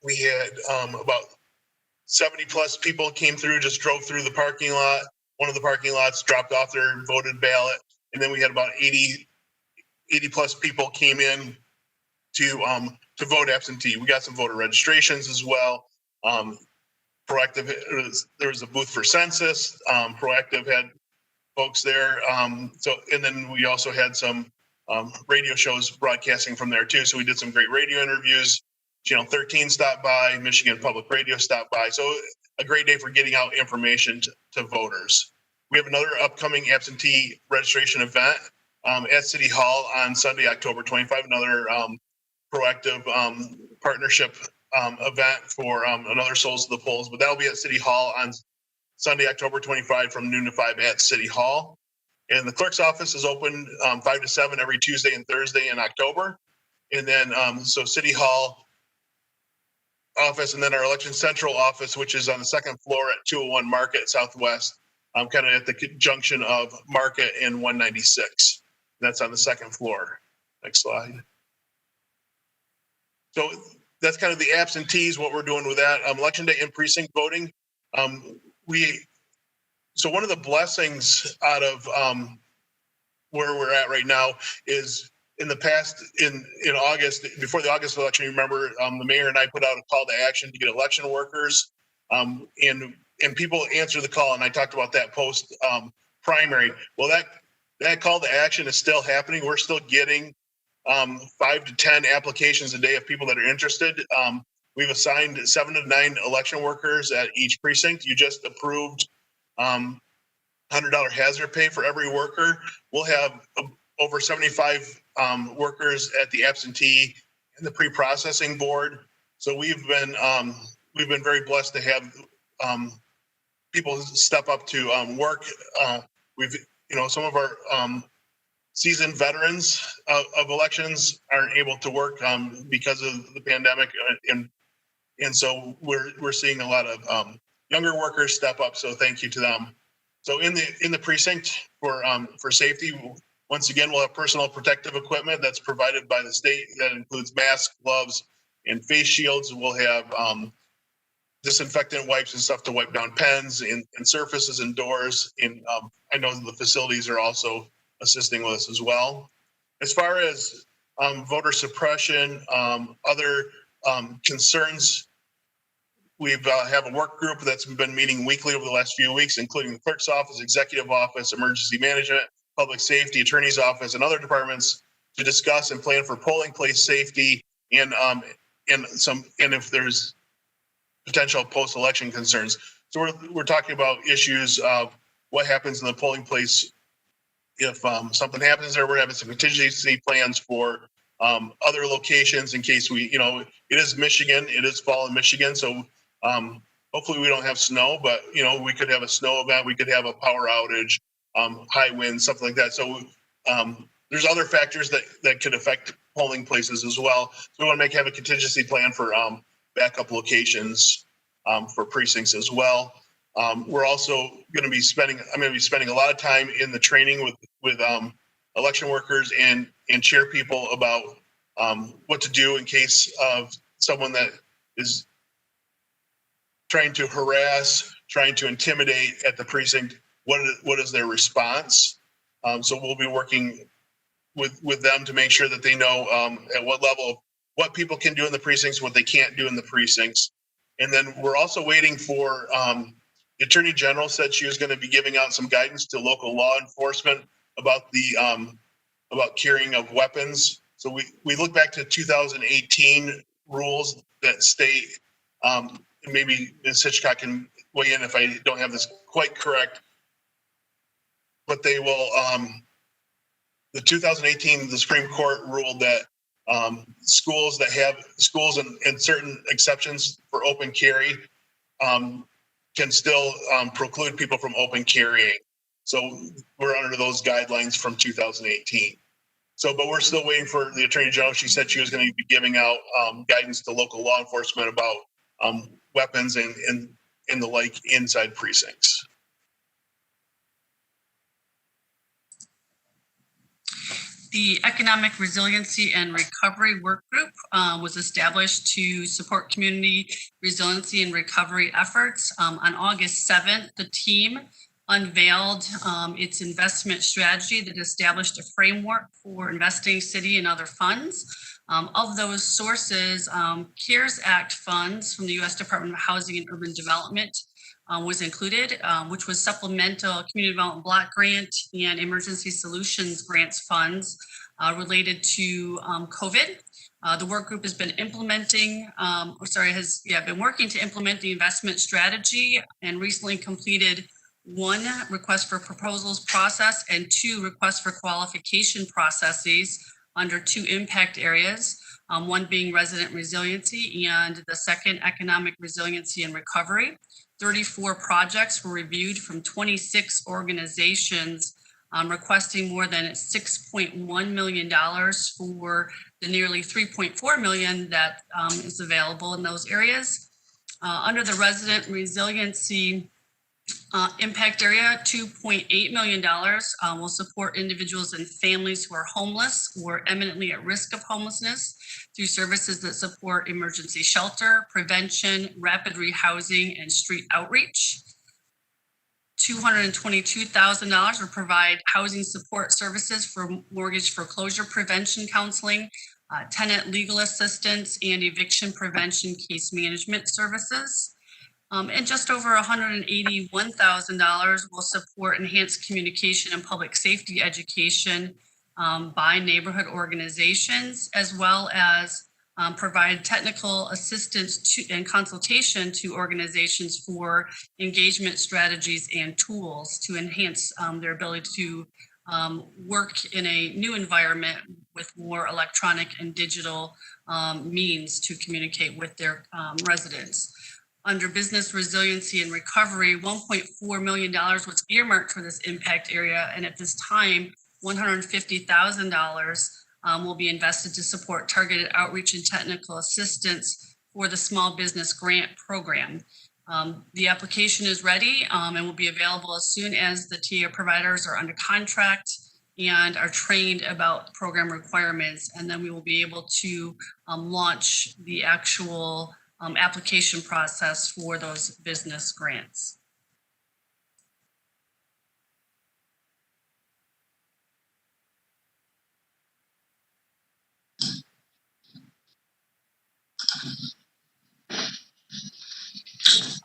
We had about 70 plus people came through, just drove through the parking lot. One of the parking lots dropped off their voted ballot. And then we had about 80 plus people came in to vote absentee. We got some voter registrations as well. Proactive, there was a booth for census. Proactive had folks there. And then we also had some radio shows broadcasting from there too. So we did some great radio interviews. Channel 13 stopped by, Michigan Public Radio stopped by. So a great day for getting out information to voters. We have another upcoming absentee registration event at City Hall on Sunday, October 25, another Proactive partnership event for another Souls to the Polls, but that'll be at City Hall on Sunday, October 25 from noon to 5 at City Hall. And the clerk's office is open 5 to 7 every Tuesday and Thursday in October. And then, so City Hall office, and then our Election Central office, which is on the second floor at 201 Market Southwest, kind of at the junction of Market and 196. That's on the second floor. Next slide. So that's kind of the absentees, what we're doing with that. Election day in precinct voting. So one of the blessings out of where we're at right now is in the past, in August, before the August election, you remember the mayor and I put out a call to action to get election workers, and people answer the call. And I talked about that post primary. Well, that call to action is still happening. We're still getting 5 to 10 applications a day of people that are interested. We've assigned 7 to 9 election workers at each precinct. You just approved $100 hazard pay for every worker. We'll have over 75 workers at the absentee and the pre-processing board. So we've been very blessed to have people step up to work. Some of our seasoned veterans of elections aren't able to work because of the pandemic, and so we're seeing a lot of younger workers step up. So thank you to them. So in the precinct for safety, once again, we'll have personal protective equipment that's provided by the state. That includes masks, gloves, and face shields. We'll have disinfectant wipes and stuff to wipe down pens and surfaces and doors. And I know the facilities are also assisting with us as well. As far as voter suppression, other concerns, we have a work group that's been meeting weekly over the last few weeks, including the clerk's office, executive office, emergency management, public safety, attorney's office, and other departments to discuss and plan for polling place safety and if there's potential post-election concerns. So we're talking about issues of what happens in the polling place if something happens there. We're having some contingency plans for other locations in case we, it is Michigan, it is fall in Michigan. So hopefully we don't have snow, but we could have a snow event, we could have a power outage, high winds, something like that. So there's other factors that could affect polling places as well. So we want to have a contingency plan for backup locations for precincts as well. We're also going to be spending a lot of time in the training with election workers and chair people about what to do in case of someone that is trying to harass, trying to intimidate at the precinct. What is their response? So we'll be working with them to make sure that they know at what level, what people can do in the precincts, what they can't do in the precincts. And then we're also waiting for, the Attorney General said she was going to be giving out some guidance to local law enforcement about about carrying of weapons. So we look back to 2018 rules that state, and maybe Ms. Hitchcock can weigh in if I don't have this quite correct, but they will, the 2018, the Supreme Court ruled that schools and certain exceptions for open carry can still preclude people from open carrying. So we're under those guidelines from 2018. So, but we're still waiting for the Attorney General. She said she was going to be giving out guidance to local law enforcement about weapons and the like inside precincts. The Economic Resiliency and Recovery Work Group was established to support community resiliency and recovery efforts. On August 7th, the team unveiled its investment strategy that established a framework for investing city and other funds. Of those sources, CARES Act funds from the U.S. Department of Housing and Urban Development was included, which was supplemental community development block grant and emergency solutions grants funds related to COVID. The work group has been been working to implement the investment strategy and recently completed 1 request for proposals process and 2 requests for qualification processes under 2 impact areas, one being resident resiliency and the second economic resiliency and recovery. 34 projects were reviewed from 26 organizations requesting more than $6.1 million for the nearly $3.4 million that is available in those areas. Under the resident resiliency impact area, $2.8 million will support individuals and families who are homeless or eminently at risk of homelessness through services that support emergency shelter, prevention, rapid rehousing, and street outreach. $222,000 will provide housing support services for mortgage foreclosure prevention counseling, tenant legal assistance, and eviction prevention case management services. And just over $181,000 will support enhanced communication and public safety education by neighborhood organizations, as well as provide technical assistance and consultation to organizations for engagement strategies and tools to enhance their ability to work in a new environment with more electronic and digital means to communicate with their residents. Under business resiliency and recovery, $1.4 million was earmarked for this impact area. And at this time, $150,000 will be invested to support targeted outreach and technical assistance for the small business grant program. The application is ready and will be available as soon as the TA providers are under contract and are trained about program requirements. And then we will be able to launch the actual application process for those business grants.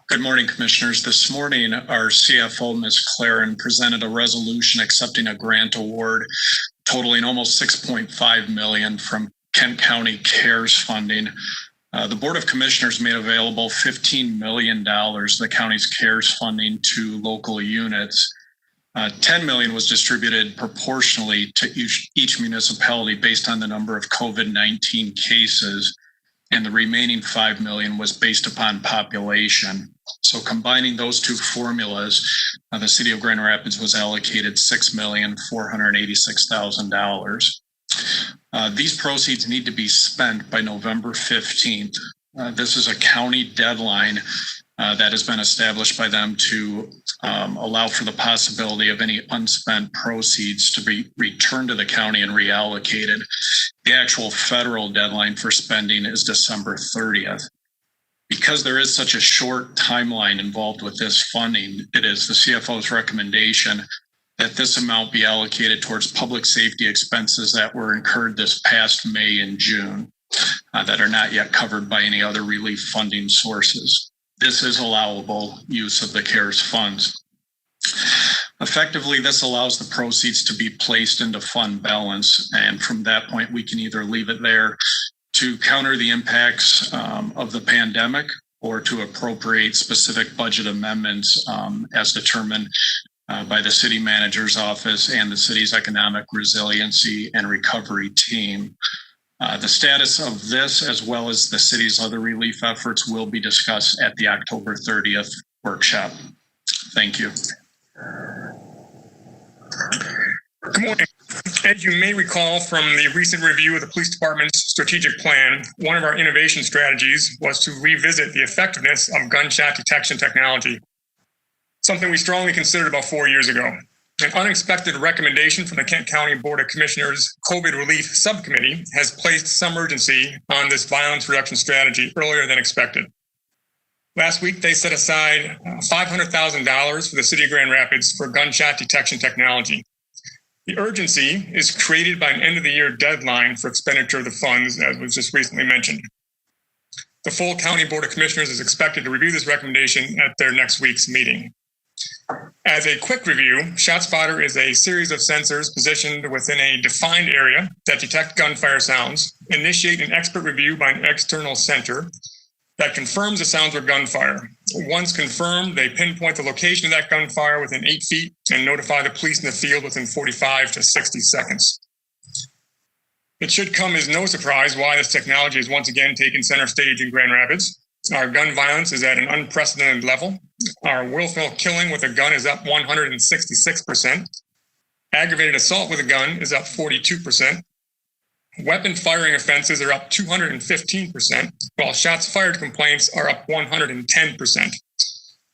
Good morning, Commissioners. This morning, our CFO, Ms. Claren, presented a resolution accepting a grant award totaling almost $6.5 million from Kent County CARES funding. The Board of Commissioners made available $15 million, the county's CARES funding, to local units. $10 million was distributed proportionally to each municipality based on the number of COVID-19 cases, and the remaining $5 million was based upon population. So combining those two formulas, the city of Grand Rapids was allocated $6,486,000. These proceeds need to be spent by November 15th. This is a county deadline that has been established by them to allow for the possibility of any unspent proceeds to be returned to the county and reallocated. The actual federal deadline for spending is December 30th. Because there is such a short timeline involved with this funding, it is the CFO's recommendation that this amount be allocated towards public safety expenses that were incurred this past May and June that are not yet covered by any other relief funding sources. This is allowable use of the CARES funds. Effectively, this allows the proceeds to be placed into fund balance, and from that point, we can either leave it there to counter the impacts of the pandemic or to appropriate specific budget amendments as determined by the city manager's office and the city's economic resiliency and recovery team. The status of this, as well as the city's other relief efforts, will be discussed at the October 30th workshop. Thank you. Good morning. As you may recall from the recent review of the police department's strategic plan, one of our innovation strategies was to revisit the effectiveness of gunshot detection technology, something we strongly considered about 4 years ago. An unexpected recommendation from the Kent County Board of Commissioners COVID Relief Subcommittee has placed some urgency on this violence reduction strategy earlier than expected. Last week, they set aside $500,000 for the city of Grand Rapids for gunshot detection technology. The urgency is created by an end-of-the-year deadline for expenditure of the funds, as was just recently mentioned. The full County Board of Commissioners is expected to review this recommendation at their next week's meeting. As a quick review, ShotSpotter is a series of sensors positioned within a defined area that detect gunfire sounds, initiate an expert review by an external center that confirms the sounds were gunfire. Once confirmed, they pinpoint the location of that gunfire within 8 feet and notify the police in the field within 45 to 60 seconds. It should come as no surprise why this technology is once again taking center stage in Grand Rapids. Our gun violence is at an unprecedented level. Our willful killing with a gun is up 166%. Aggravated assault with a gun is up 42%. Weapon firing offenses are up 215%, while shots fired complaints are up 110%.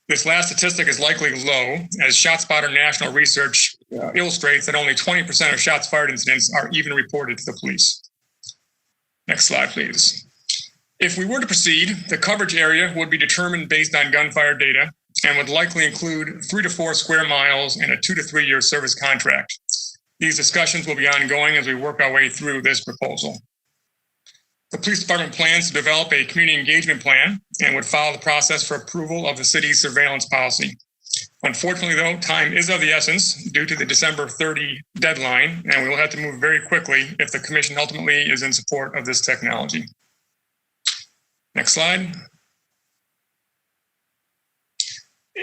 This last statistic is likely low, as ShotSpotter national research illustrates that only 20% of shots fired incidents are even reported to the police. Next slide, please. If we were to proceed, the coverage area would be determined based on gunfire data and would likely include 3 to 4 square miles and a 2 to 3 year service contract. These discussions will be ongoing as we work our way through this proposal. The police department plans to develop a community engagement plan and would follow the process for approval of the city's surveillance policy. Unfortunately, though, time is of the essence due to the December 30 deadline, and we will have to move very quickly if the commission ultimately is in support of this technology. Next slide.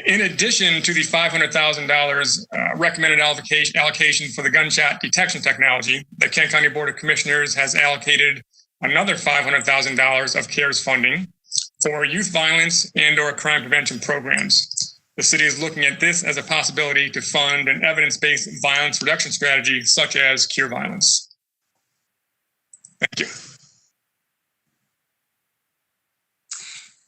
In addition to the $500,000 recommended allocation for the gunshot detection technology, the Kent County Board of Commissioners has allocated another $500,000 of CARES funding for youth violence and/or crime prevention programs. The city is looking at this as a possibility to fund an evidence-based violence reduction strategy such as Cure Violence. Thank you.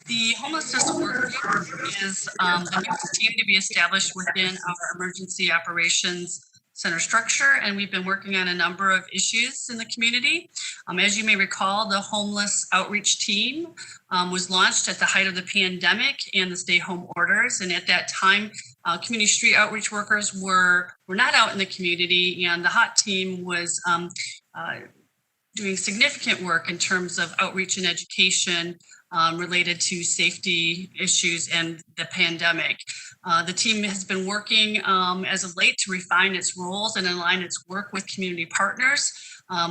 The homelessness work group is the newest team to be established within our emergency operations center structure, and we've been working on a number of issues in the community. As you may recall, the homeless outreach team was launched at the height of the pandemic and the stay-home orders, and at that time, community street outreach workers were not out in the community, and the HOT team was doing significant work in terms of outreach and education related to safety issues and the pandemic. The team has been working as of late to refine its roles and align its work with community partners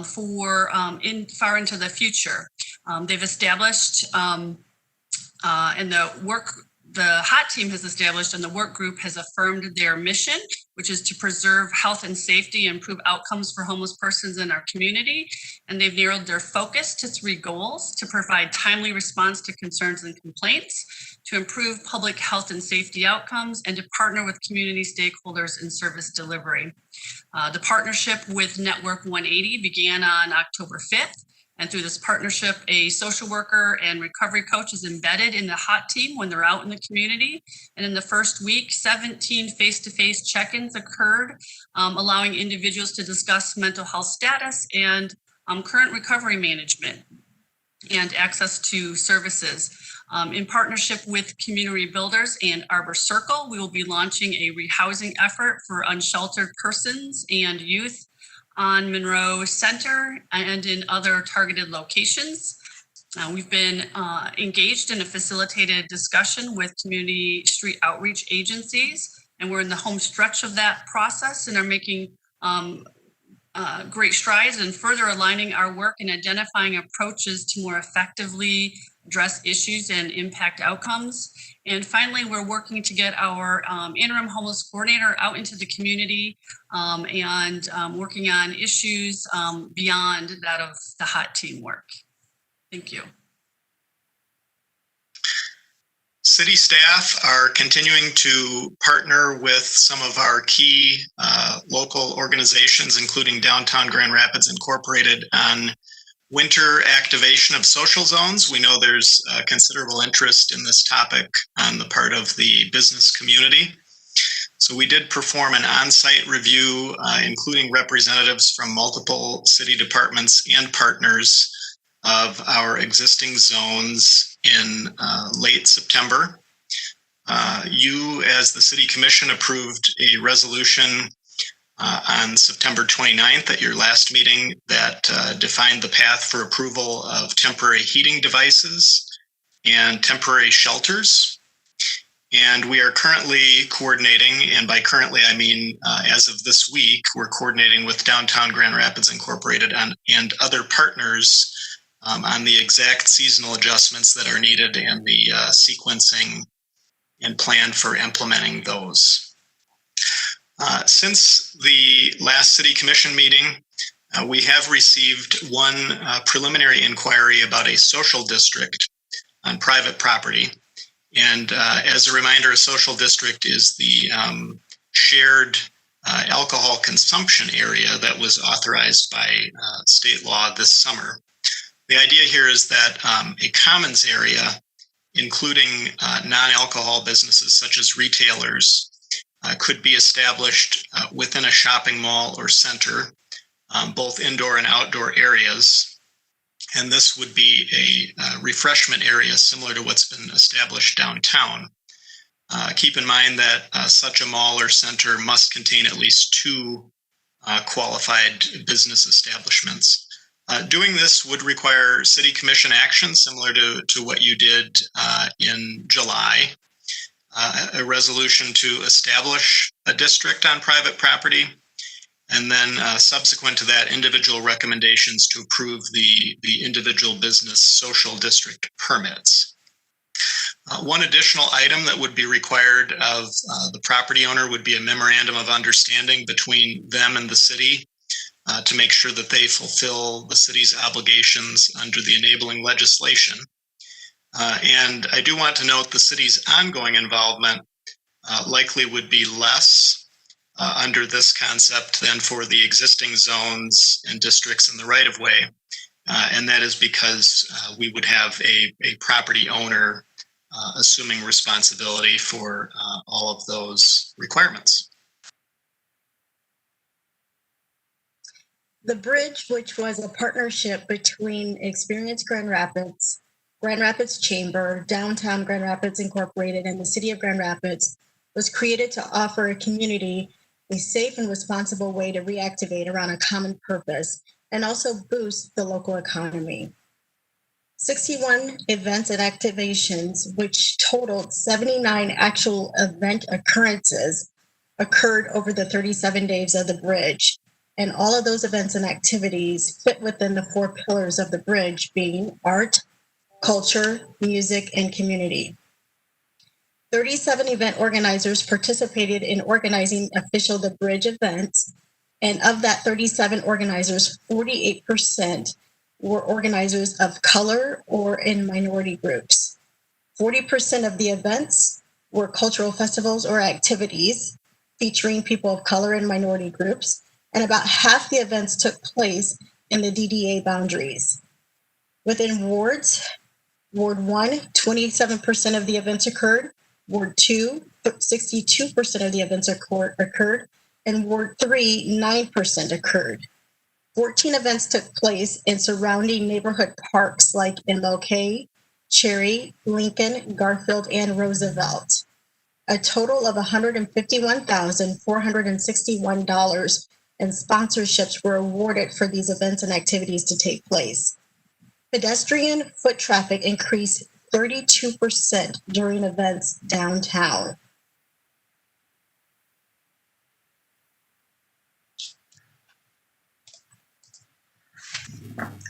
for far into the future. They've established and the the HOT team has established and the work group has affirmed their mission, which is to preserve health and safety and improve outcomes for homeless persons in our community. And they've narrowed their focus to 3 goals: to provide timely response to concerns and complaints, to improve public health and safety outcomes, and to partner with community stakeholders in service delivery. The partnership with Network 180 began on October 5th. And through this partnership, a social worker and recovery coach is embedded in the HOT team when they're out in the community. And in the first week, 17 face-to-face check-ins occurred, allowing individuals to discuss mental health status and current recovery management and access to services. In partnership with community builders and Arbor Circle, we will be launching a rehousing effort for unsheltered persons and youth on Monroe Center and in other targeted locations. We've been engaged in a facilitated discussion with community street outreach agencies, and we're in the home stretch of that process and are making great strides in further aligning our work and identifying approaches to more effectively address issues and impact outcomes. And finally, we're working to get our interim homeless coordinator out into the community and working on issues beyond that of the HOT team work. Thank you. City staff are continuing to partner with some of our key local organizations, including Downtown Grand Rapids Incorporated, on winter activation of social zones. We know there's considerable interest in this topic on the part of the business community. So we did perform an on-site review, including representatives from multiple city departments and partners of our existing zones in late September. You, as the City Commission, approved a resolution on September 29th at your last meeting that defined the path for approval of temporary heating devices and temporary shelters. And we are currently coordinating, and by currently I mean as of this week, we're coordinating with Downtown Grand Rapids Incorporated and other partners on the exact seasonal adjustments that are needed and the sequencing and plan for implementing those. Since the last City Commission meeting, we have received one preliminary inquiry about a social district on private property. And as a reminder, a social district is the shared alcohol consumption area that was authorized by state law this summer. The idea here is that a commons area, including non-alcohol businesses such as retailers, could be established within a shopping mall or center, both indoor and outdoor areas. And this would be a refreshment area similar to what's been established downtown. Keep in mind that such a mall or center must contain at least 2 qualified business establishments. Doing this would require City Commission action similar to what you did in July. A resolution to establish a district on private property, and then subsequent to that, individual recommendations to approve the individual business social district permits. One additional item that would be required of the property owner would be a memorandum of understanding between them and the city to make sure that they fulfill the city's obligations under the enabling legislation. And I do want to note the city's ongoing involvement likely would be less under this concept than for the existing zones and districts in the right-of-way. And that is because we would have a property owner assuming responsibility for all of those requirements. The bridge, which was a partnership between Experience Grand Rapids Chamber, Downtown Grand Rapids Incorporated, and the City of Grand Rapids, was created to offer a community a safe and responsible way to reactivate around a common purpose and also boost the local economy. 61 events and activations, which totaled 79 actual event occurrences, occurred over the 37 days of the bridge. And all of those events and activities fit within the 4 pillars of the bridge, being art, culture, music, and community. 37 event organizers participated in organizing official The Bridge events. And of that 37 organizers, 48% were organizers of color or in minority groups. 40% of the events were cultural festivals or activities featuring people of color and minority groups. And about half the events took place in the DDA boundaries. Within wards, Ward 1, 27% of the events occurred. Ward 2, 62% of the events occurred. And Ward 3, 9% occurred. 14 events took place in surrounding neighborhood parks like MLK, Cherry, Lincoln, Garfield, and Roosevelt. A total of $151,461 in sponsorships were awarded for these events and activities to take place. Pedestrian foot traffic increased 32% during events downtown.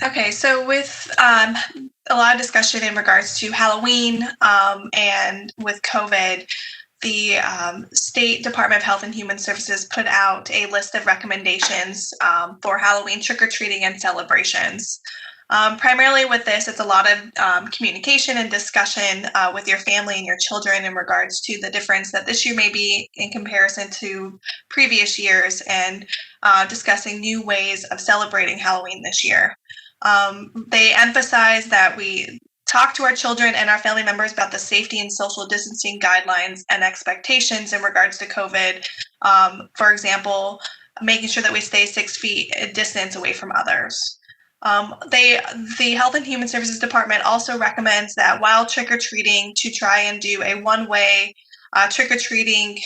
Okay, so with a lot of discussion in regards to Halloween and with COVID, the State Department of Health and Human Services put out a list of recommendations for Halloween trick-or-treating and celebrations. Primarily with this, it's a lot of communication and discussion with your family and your children in regards to the difference that this year may be in comparison to previous years, and discussing new ways of celebrating Halloween this year. They emphasize that we talk to our children and our family members about the safety and social distancing guidelines and expectations in regards to COVID. For example, making sure that we stay 6 feet distance away from others. The Health and Human Services Department also recommends that while trick-or-treating, to try and do a one-way trick-or-treating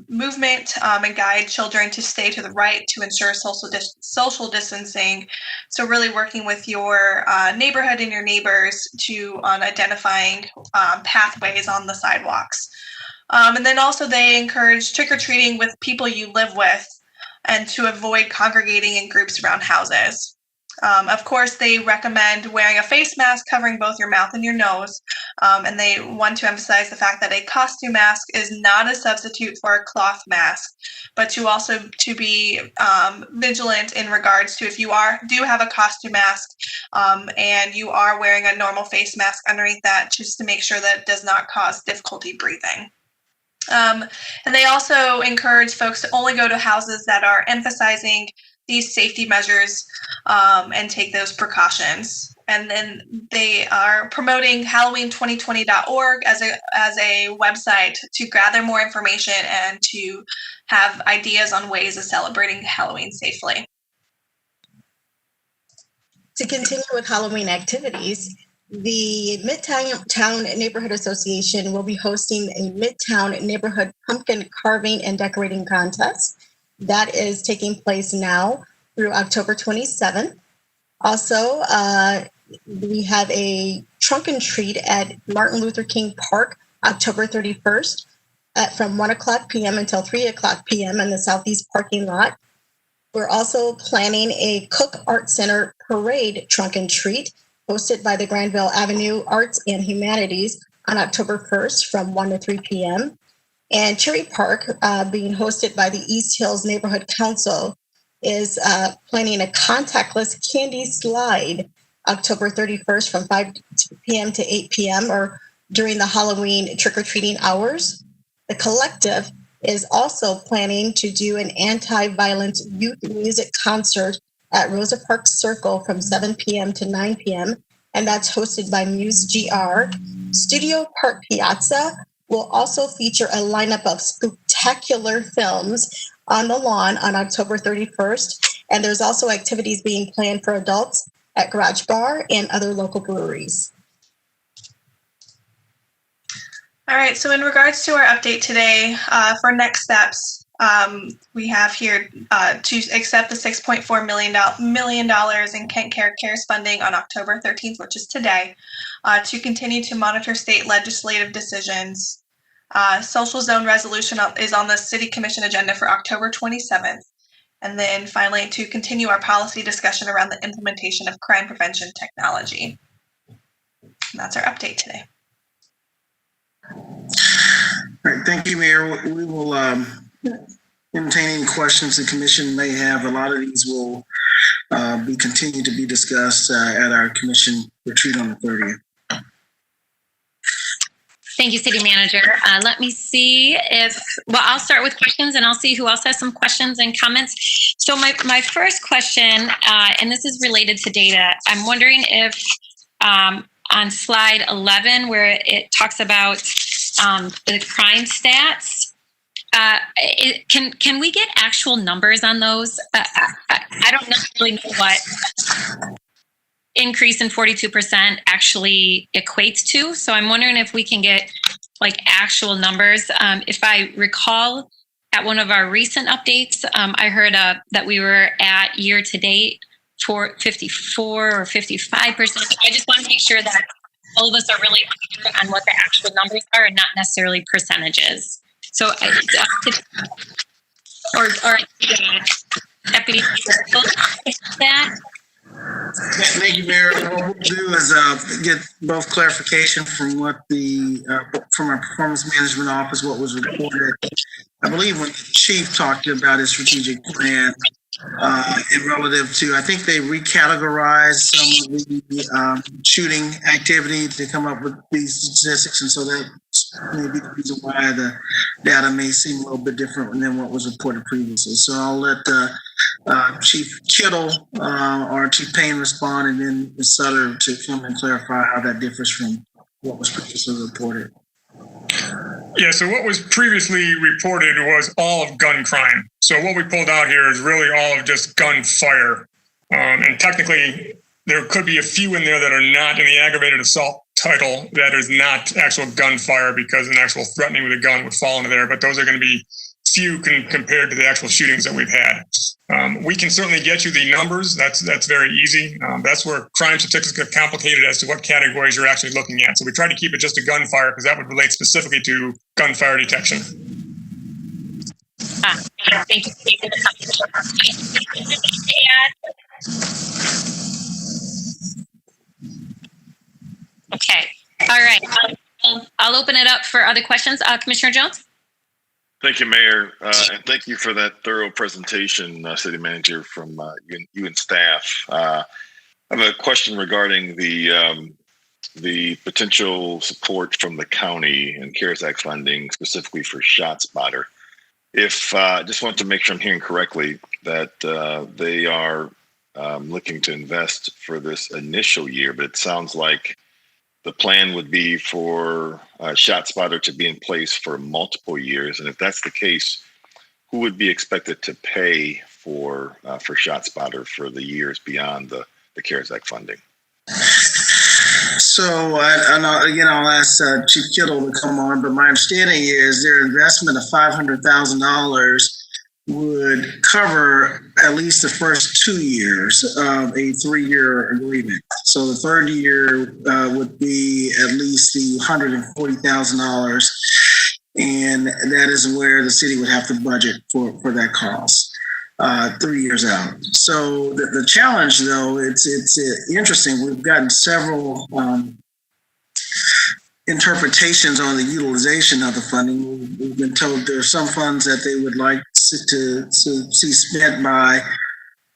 movement and guide children to stay to the right to ensure social distancing. So really working with your neighborhood and your neighbors on identifying pathways on the sidewalks. And then also they encourage trick-or-treating with people you live with and to avoid congregating in groups around houses. Of course, they recommend wearing a face mask covering both your mouth and your nose, and they want to emphasize the fact that a costume mask is not a substitute for a cloth mask, but to be vigilant in regards to if you do have a costume mask and you are wearing a normal face mask underneath that, just to make sure that it does not cause difficulty breathing. And they also encourage folks to only go to houses that are emphasizing these safety measures and take those precautions. And then they are promoting Halloween2020.org as a website to gather more information and to have ideas on ways of celebrating Halloween safely. To continue with Halloween activities, the Midtown Neighborhood Association will be hosting a Midtown Neighborhood Pumpkin Carving and Decorating Contest. That is taking place now through October 27th. Also, we have a trunk and treat at Martin Luther King Park, October 31st, from 1 o'clock p.m. until 3 o'clock p.m. in the Southeast parking lot. We're also planning a Cook Art Center parade trunk and treat hosted by the Granville Avenue Arts and Humanities on October 1st from 1 to 3 p.m. And Cherry Park, being hosted by the East Hills Neighborhood Council, is planning a contactless candy slide October 31st from 5 p.m. to 8 p.m. or during the Halloween trick-or-treating hours. The collective is also planning to do an anti-violence youth music concert at Rosa Parks Circle from 7 p.m. to 9 p.m., and that's hosted by Muse GR. Studio Park Piazza will also feature a lineup of spectacular films on the lawn on October 31st, and there's also activities being planned for adults at Garage Bar and other local breweries. All right, so in regards to our update today, for next steps, we have here to accept the $6.4 million in Kent Cares funding on October 13th, which is today, to continue to monitor state legislative decisions. Social zone resolution is on the City Commission agenda for October 27th. And then finally, to continue our policy discussion around the implementation of crime prevention technology. And that's our update today. right, thank you, Mayor. We will entertain any questions the commission may have. A lot of these will be continued to be discussed at our commission retreat on the 30th. Thank you, City Manager. Let me see I'll start with questions and I'll see who else has some questions and comments. So my first question, and this is related to data, I'm wondering if on slide 11, where it talks about the crime stats, can we get actual numbers on those? I don't necessarily know what increase in 42% actually equates to. So I'm wondering if we can get like actual numbers. If I recall at one of our recent updates, I heard that we were at year to date for 54 or 55%. I just want to make sure that all of us are really clear on what the actual numbers are and not necessarily percentages. So, deputy that. Thank you, Mayor. What we'll do is get both clarification from what from our performance management office, what was reported. I believe when the chief talked about his strategic plan, and relative to, I think they recategorized some of the shooting activity to come up with these statistics, and so that may be the reason why the data may seem a little bit different than what was reported previously. So I'll let Chief Kittle or Chief Payne respond, and then Ms. Sutter to come and clarify how that differs from what was previously reported. Yeah, so what was previously reported was all of gun crime. So what we pulled out here is really all of just gunfire. And technically, there could be a few in there that are not in the aggravated assault title that is not actual gunfire, because an actual threatening with a gun would fall into there. But those are going to be few compared to the actual shootings that we've had. We can certainly get you the numbers. That's very easy. That's where crime statistics get complicated as to what categories you're actually looking at. So we try to keep it just to gunfire because that would relate specifically to gunfire detection. Thank you. Okay. All right. I'll open it up for other questions. Commissioner Jones? Thank you, Mayor, and thank you for that thorough presentation, City Manager, from you and staff. I have a question regarding the potential support from the county and CARES Act funding, specifically for ShotSpotter. Just want to make sure I'm hearing correctly that they are looking to invest for this initial year, but it sounds like the plan would be for ShotSpotter to be in place for multiple years. And if that's the case, who would be expected to pay for ShotSpotter for the years beyond the CARES Act funding? So, I'll ask Chief Kittle to come on, but my understanding is their investment of $500,000 would cover at least the first 2 years of a 3-year agreement. So the third year would be at least the $140,000, and that is where the city would have to budget for that cost 3 years out. So the challenge, though, it's interesting. We've gotten several interpretations on the utilization of the funding. We've been told there are some funds that they would like to see spent by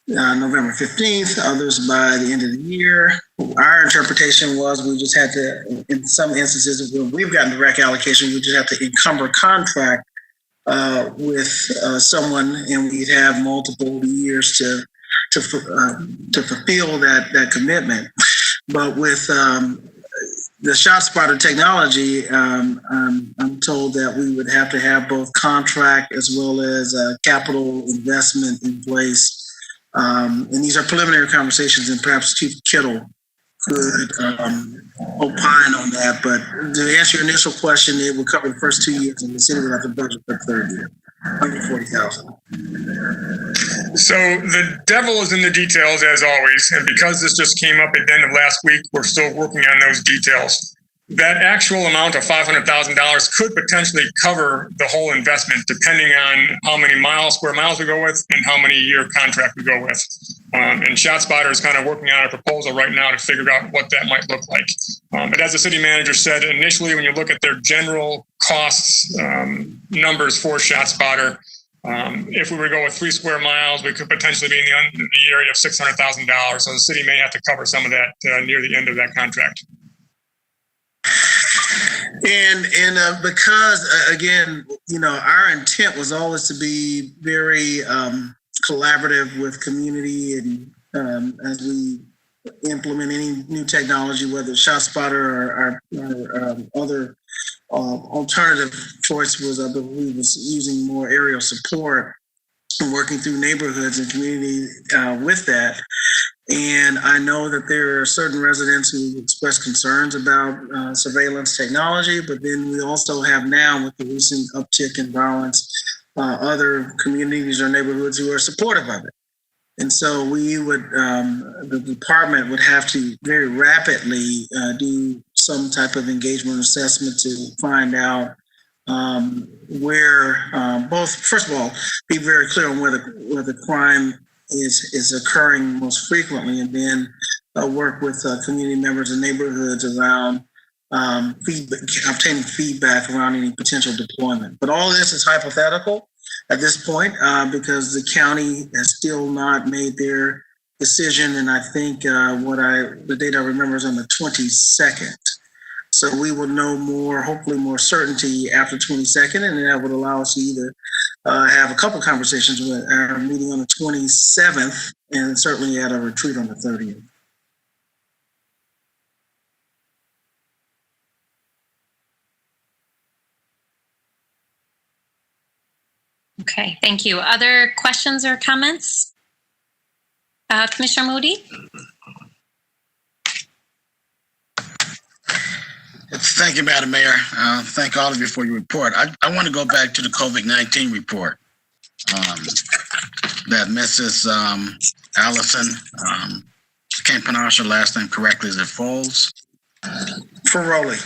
November 15th, others by the end of the year. Our interpretation was we just had to, in some instances, when we've gotten direct allocation, we just have to encumber contract with someone, and we'd have multiple years to fulfill that commitment. But with the ShotSpotter technology, I'm told that we would have to have both contract as well as capital investment in place. And these are preliminary conversations, and perhaps Chief Kittle could opine on that. But to answer your initial question, it would cover the first 2 years, and the city would have to budget for the third year, $140,000. So the devil is in the details, as always. And because this just came up at the end of last week, we're still working on those details. That actual amount of $500,000 could potentially cover the whole investment, depending on how many square miles we go with and how many year contract we go with. And ShotSpotter is kind of working on a proposal right now to figure out what that might look like. But as the city manager said, initially, when you look at their general costs numbers for ShotSpotter. If we were to go with 3 square miles, we could potentially be in the area of $600,000. So the city may have to cover some of that near the end of that contract. And because again, our intent was always to be very collaborative with community, and as we implement any new technology, whether it's ShotSpotter or other alternative choice was, I believe, was using more aerial support and working through neighborhoods and community with that. And I know that there are certain residents who express concerns about surveillance technology, but then we also have now, with the recent uptick in violence, other communities or neighborhoods who are supportive of it. And so we would, the department would have to very rapidly do some type of engagement assessment to find out where both, first of all, be very clear on where the crime is occurring most frequently, and then work with community members and neighborhoods around obtaining feedback around any potential deployment. But all of this is hypothetical at this point because the county has still not made their decision, and I think the date I remember is on the 22nd. So we will know more, hopefully more certainty after 22nd, and that would allow us to either have a couple conversations with our meeting on the 27th, and certainly at a retreat on the 30th. Okay, thank you. Other questions or comments? Commissioner Moody? Thank you, Madam Mayor. Thank all of you for your report. I want to go back to the COVID-19 report that Mrs. Allison, can't pronounce her last name correctly. Is it Foles? Ferroli.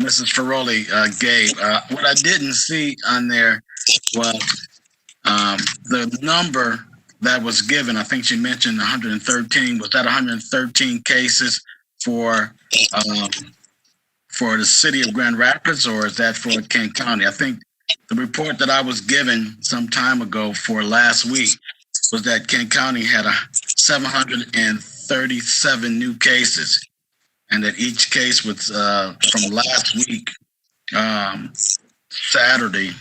Mrs. Ferroli gave. What I didn't see on there was the number that was given. I think she mentioned 113. Was that 113 cases for the city of Grand Rapids, or is that for Kent County? I think the report that I was given some time ago for last week was that Kent County had 737 new cases, and that each case was from last week, Saturday,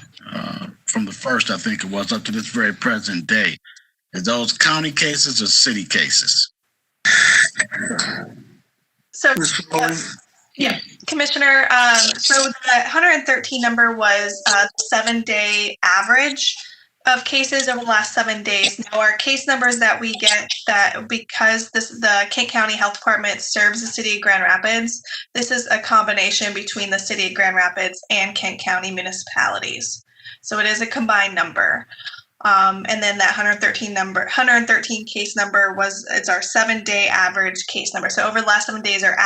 from the 1st, I think it was, up to this very present day. Is those county cases or city cases? So, yeah, Commissioner, so the 113 number was a 7-day average of cases over the last 7 days. Now, our case numbers that we get, that because the Kent County Health Department serves the city of Grand Rapids, this is a combination between the city of Grand Rapids and Kent County municipalities. So it is a combined number. And then that 113 case number it's our 7-day average case number. So over the last 7 days, our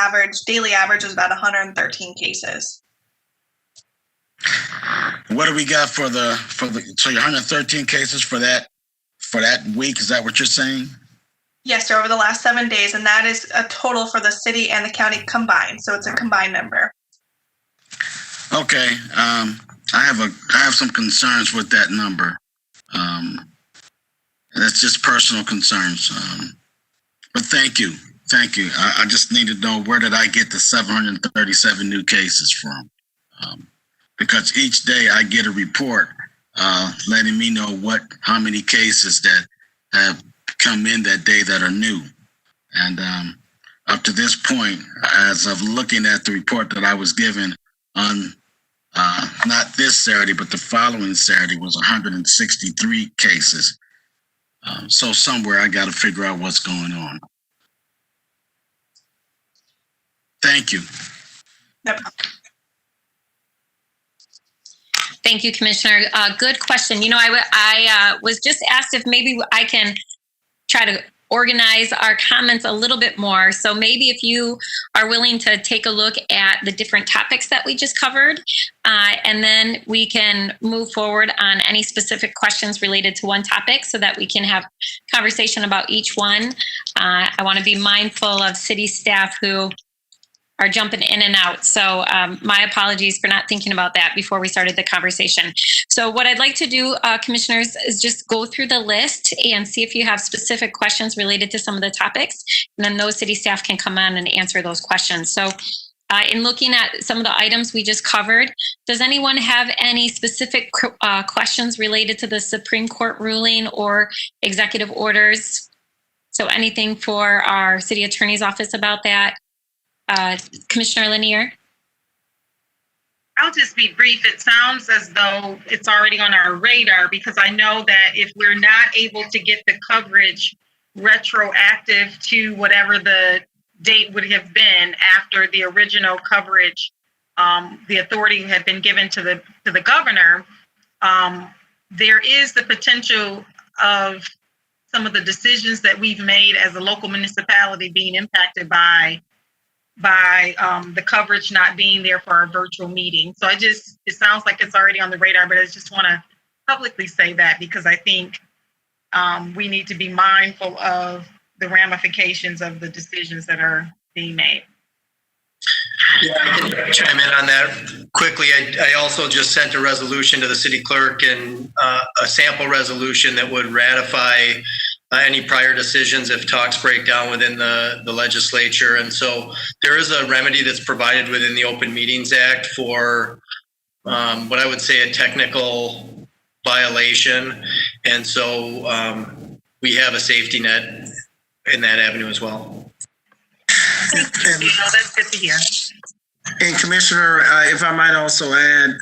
daily average was about 113 cases. What do we got for so your 113 cases for that week? Is that what you're saying? Yes, sir, over the last 7 days, and that is a total for the city and the county combined. So it's a combined number. Okay, I have some concerns with that number. That's just personal concerns. But thank you. I just need to know, where did I get the 737 new cases from? Because each day I get a report letting me know how many cases that have come in that day that are new. And up to this point, as of looking at the report that I was given on not this Saturday, but the following Saturday, was 163 cases. So somewhere I got to figure out what's going on. Thank you. Yep. Thank you, Commissioner. Good question. I was just asked if maybe I can try to organize our comments a little bit more. So maybe if you are willing to take a look at the different topics that we just covered, and then we can move forward on any specific questions related to one topic so that we can have conversation about each one. I want to be mindful of city staff who are jumping in and out. So my apologies for not thinking about that before we started the conversation. So what I'd like to do, commissioners, is just go through the list and see if you have specific questions related to some of the topics. And then those city staff can come on and answer those questions. So in looking at some of the items we just covered, does anyone have any specific questions related to the Supreme Court ruling or executive orders? So anything for our city attorney's office about that? Commissioner Lanier? I'll just be brief. It sounds as though it's already on our radar, because I know that if we're not able to get the coverage retroactive to whatever the date would have been after the original coverage, the authority had been given to the governor, there is the potential of some of the decisions that we've made as a local municipality being impacted by the coverage not being there for our virtual meeting. So it sounds like it's already on the radar, but I just want to publicly say that, because I think we need to be mindful of the ramifications of the decisions that are being made. Yeah, I can chime in on that quickly. I also just sent a resolution to the city clerk, and a sample resolution that would ratify any prior decisions if talks break down within the legislature. And so there is a remedy that's provided within the Open Meetings Act for what I would say a technical violation. And so we have a safety net in that avenue as well. That's good to hear. And Commissioner, if I might also add,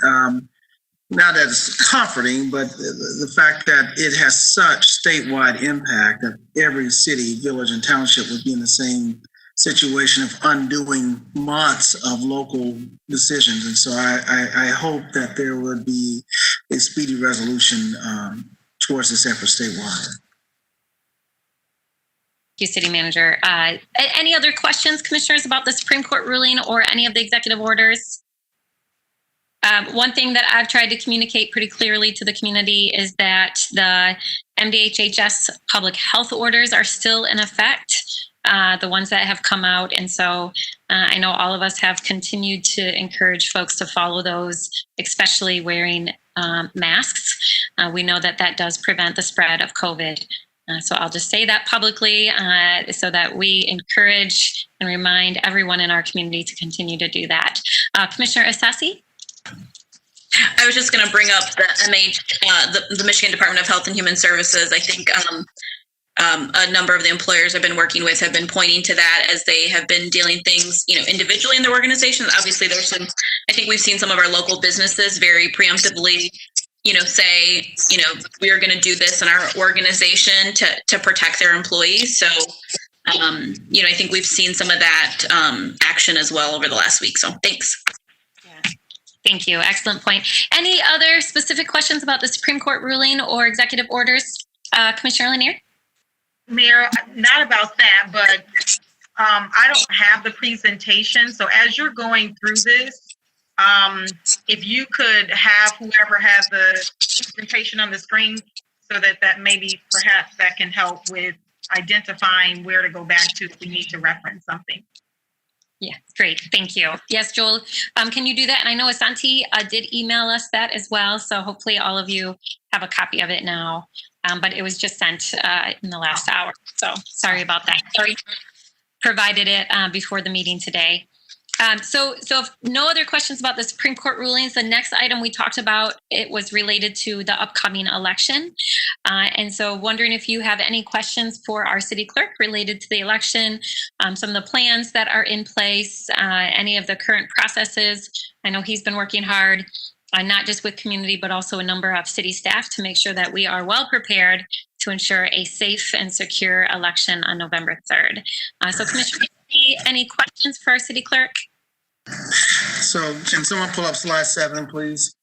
not that it's comforting, but the fact that it has such statewide impact that every city, village, and township would be in the same situation of undoing months of local decisions. And so I hope that there would be a speedy resolution towards this effort statewide. Thank you, City Manager. Any other questions, Commissioners, about the Supreme Court ruling or any of the executive orders? One thing that I've tried to communicate pretty clearly to the community is that the MDHHS public health orders are still in effect, the ones that have come out. And so I know all of us have continued to encourage folks to follow those, especially wearing masks. We know that that does prevent the spread of COVID. So I'll just say that publicly so that we encourage and remind everyone in our community to continue to do that. Commissioner Asasi? I was just going to bring up the the Michigan Department of Health and Human Services. I think a number of the employers I've been working with have been pointing to that as they have been dealing things, individually in their organizations. Obviously, I think we've seen some of our local businesses very preemptively say, we are going to do this in our organization to protect their employees. So, I think we've seen some of that action as well over the last week. So thanks. Yeah. Thank you. Excellent point. Any other specific questions about the Supreme Court ruling or executive orders? Commissioner Lanier? Mayor, not about that, but I don't have the presentation. So as you're going through this, if you could have whoever has the presentation on the screen, so that maybe perhaps that can help with identifying where to go back to if we need to reference something. Yeah, great. Thank you. Yes, Joel, can you do that? And I know Asante did email us that as well. So hopefully all of you have a copy of it now, but it was just sent in the last hour. So sorry about that. Sorry, provided it before the meeting today. So if no other questions about the Supreme Court rulings, the next item we talked about, it was related to the upcoming election. And so wondering if you have any questions for our city clerk related to the election, some of the plans that are in place, any of the current processes. I know he's been working hard, not just with community, but also a number of city staff to make sure that we are well prepared to ensure a safe and secure election on November 3rd. So Commissioner, any questions for our city clerk? So can someone pull up slide 7, please?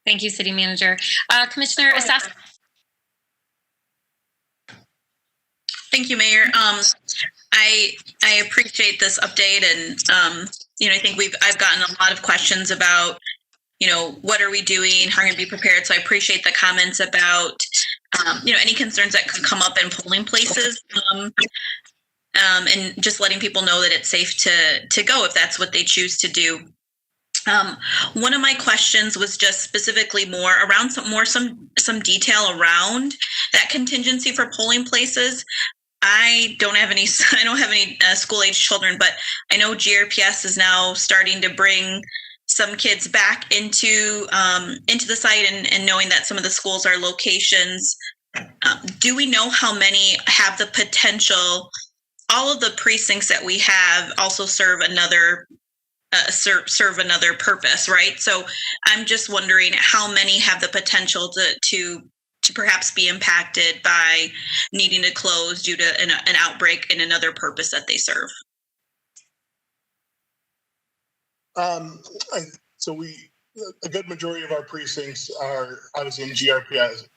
Thank you, City Manager. Commissioner Asasi. Thank you, Mayor. I appreciate this update, and I think I've gotten a lot of questions about what are we doing, how are we going to be prepared. So I appreciate the comments about any concerns that could come up in polling places. and just letting people know that it's safe to go if that's what they choose to do. One of my questions was just specifically more around some detail around that contingency for polling places. I don't have any school age children, but I know GRPS is now starting to bring some kids back into the site, and knowing that some of the schools are locations. Do we know how many have the potential? All of the precincts that we have also serve another purpose, right? So I'm just wondering how many have the potential to perhaps be impacted by needing to close due to an outbreak in another purpose that they serve. A good majority of our precincts are obviously in GRPS,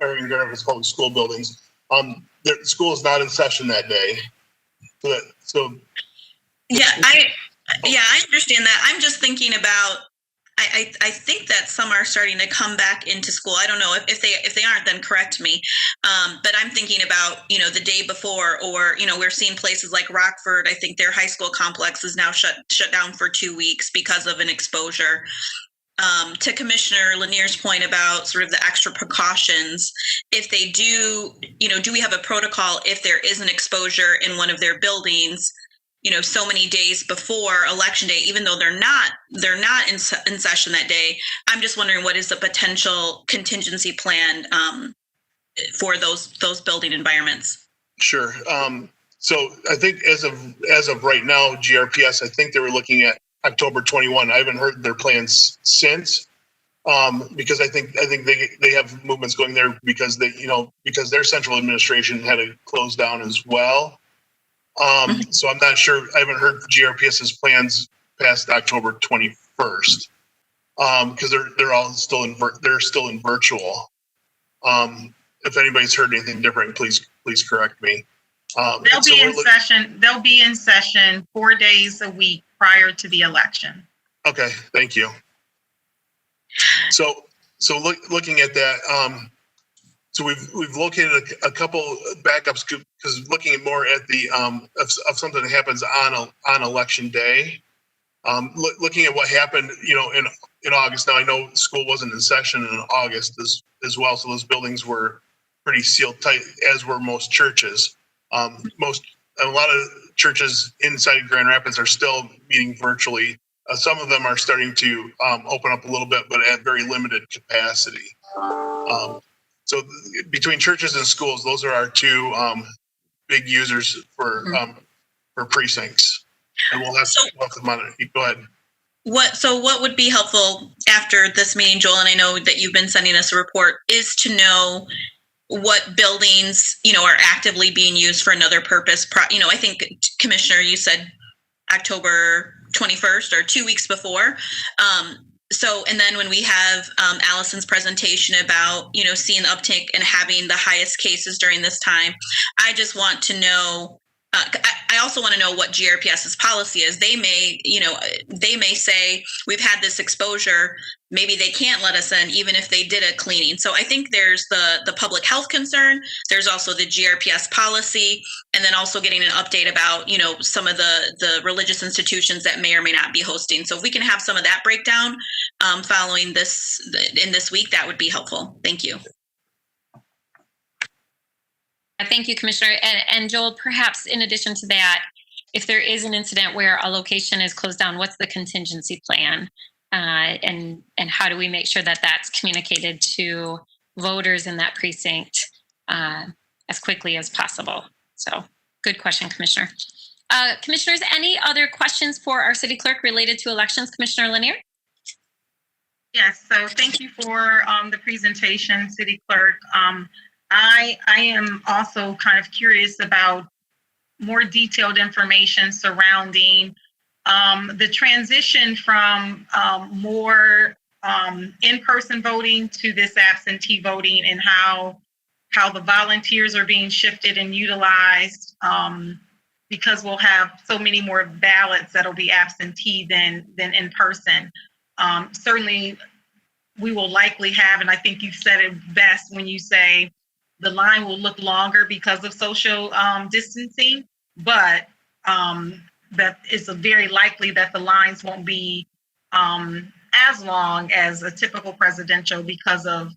or in Grand Rapids Public School buildings. The school is not in session that day. I understand that. I'm just thinking about, I think that some are starting to come back into school. I don't know if they aren't, then correct me. But I'm thinking about, the day before, or, we're seeing places like Rockford. I think their high school complex is now shut down for 2 weeks because of an exposure. To Commissioner Lanier's point about sort of the extra precautions, if they do, do we have a protocol if there is an exposure in one of their buildings, so many days before election day, even though they're not in session that day? I'm just wondering, what is the potential contingency plan for those building environments? Sure. So I think as of right now, GRPS, I think they were looking at October 21. I haven't heard their plans since, because I think they have movements going there because because their central administration had to close down as well. So I'm not sure. I haven't heard GRPS's plans past October 21st, because they're all still in virtual. If anybody's heard anything different, please correct me. They'll be in session 4 days a week prior to the election. Okay, thank you. So looking at that, so we've located a couple backups, because looking more at the of something that happens on election day. Looking at what happened, in August. Now I know school wasn't in session in August as well, so those buildings were pretty sealed tight, as were most churches. A lot of churches inside Grand Rapids are still meeting virtually. Some of them are starting to open up a little bit, but at very limited capacity. So between churches and schools, those are our two big users for precincts, and we'll have to monitor. Go ahead. What would be helpful after this meeting, Joel, and I know that you've been sending us a report, is to know what buildings, are actively being used for another purpose. I think, Commissioner, you said October 21st or 2 weeks before. And then when we have Allison's presentation about, seeing the uptick and having the highest cases during this time, I just want to know, I also want to know what GRPS's policy is. They may say, we've had this exposure, maybe they can't let us in even if they did a cleaning. So I think there's the public health concern, there's also the GRPS policy, and then also getting an update about, some of the religious institutions that may or may not be hosting. So if we can have some of that breakdown following in this week, that would be helpful. Thank you. Thank you, Commissioner. And Joel, perhaps in addition to that, if there is an incident where a location is closed down, what's the contingency plan? And how do we make sure that that's communicated to voters in that precinct as quickly as possible? So good question, Commissioner. Commissioners, any other questions for our city clerk related to elections? Commissioner Lanier? Yes, so thank you for the presentation, city clerk. I am also kind of curious about more detailed information surrounding the transition from more in-person voting to this absentee voting, and how the volunteers are being shifted and utilized, because we'll have so many more ballots that'll be absentee than in person. Certainly, we will likely have, and I think you said it best when you say the line will look longer because of social distancing. but that it's very likely that the lines won't be as long as a typical presidential because of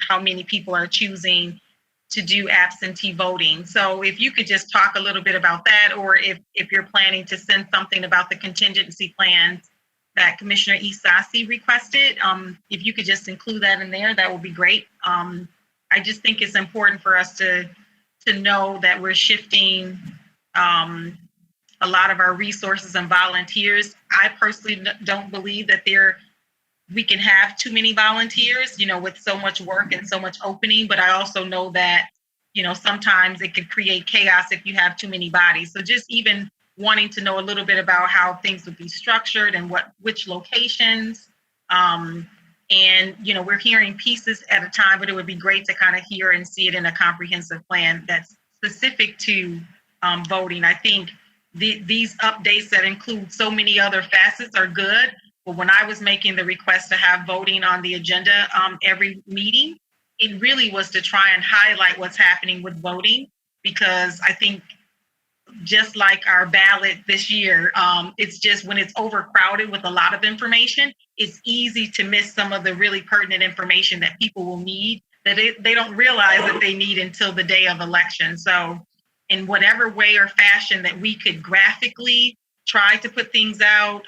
how many people are choosing to do absentee voting. So if you could just talk a little bit about that, or if you're planning to send something about the contingency plans that Commissioner Isasi requested, if you could just include that in there, that would be great. I just think it's important for us to know that we're shifting a lot of our resources and volunteers. I personally don't believe that we can have too many volunteers, with so much work and so much opening, but I also know that, sometimes it could create chaos if you have too many bodies. So just even wanting to know a little bit about how things would be structured and which locations. And, we're hearing pieces at a time, but it would be great to kind of hear and see it in a comprehensive plan that's specific to voting. I think these updates that include so many other facets are good. But when I was making the request to have voting on the agenda every meeting, it really was to try and highlight what's happening with voting, because I think just like our ballot this year, it's just when it's overcrowded with a lot of information, it's easy to miss some of the really pertinent information that people will need that they don't realize that they need until the day of election. So in whatever way or fashion that we could graphically try to put things out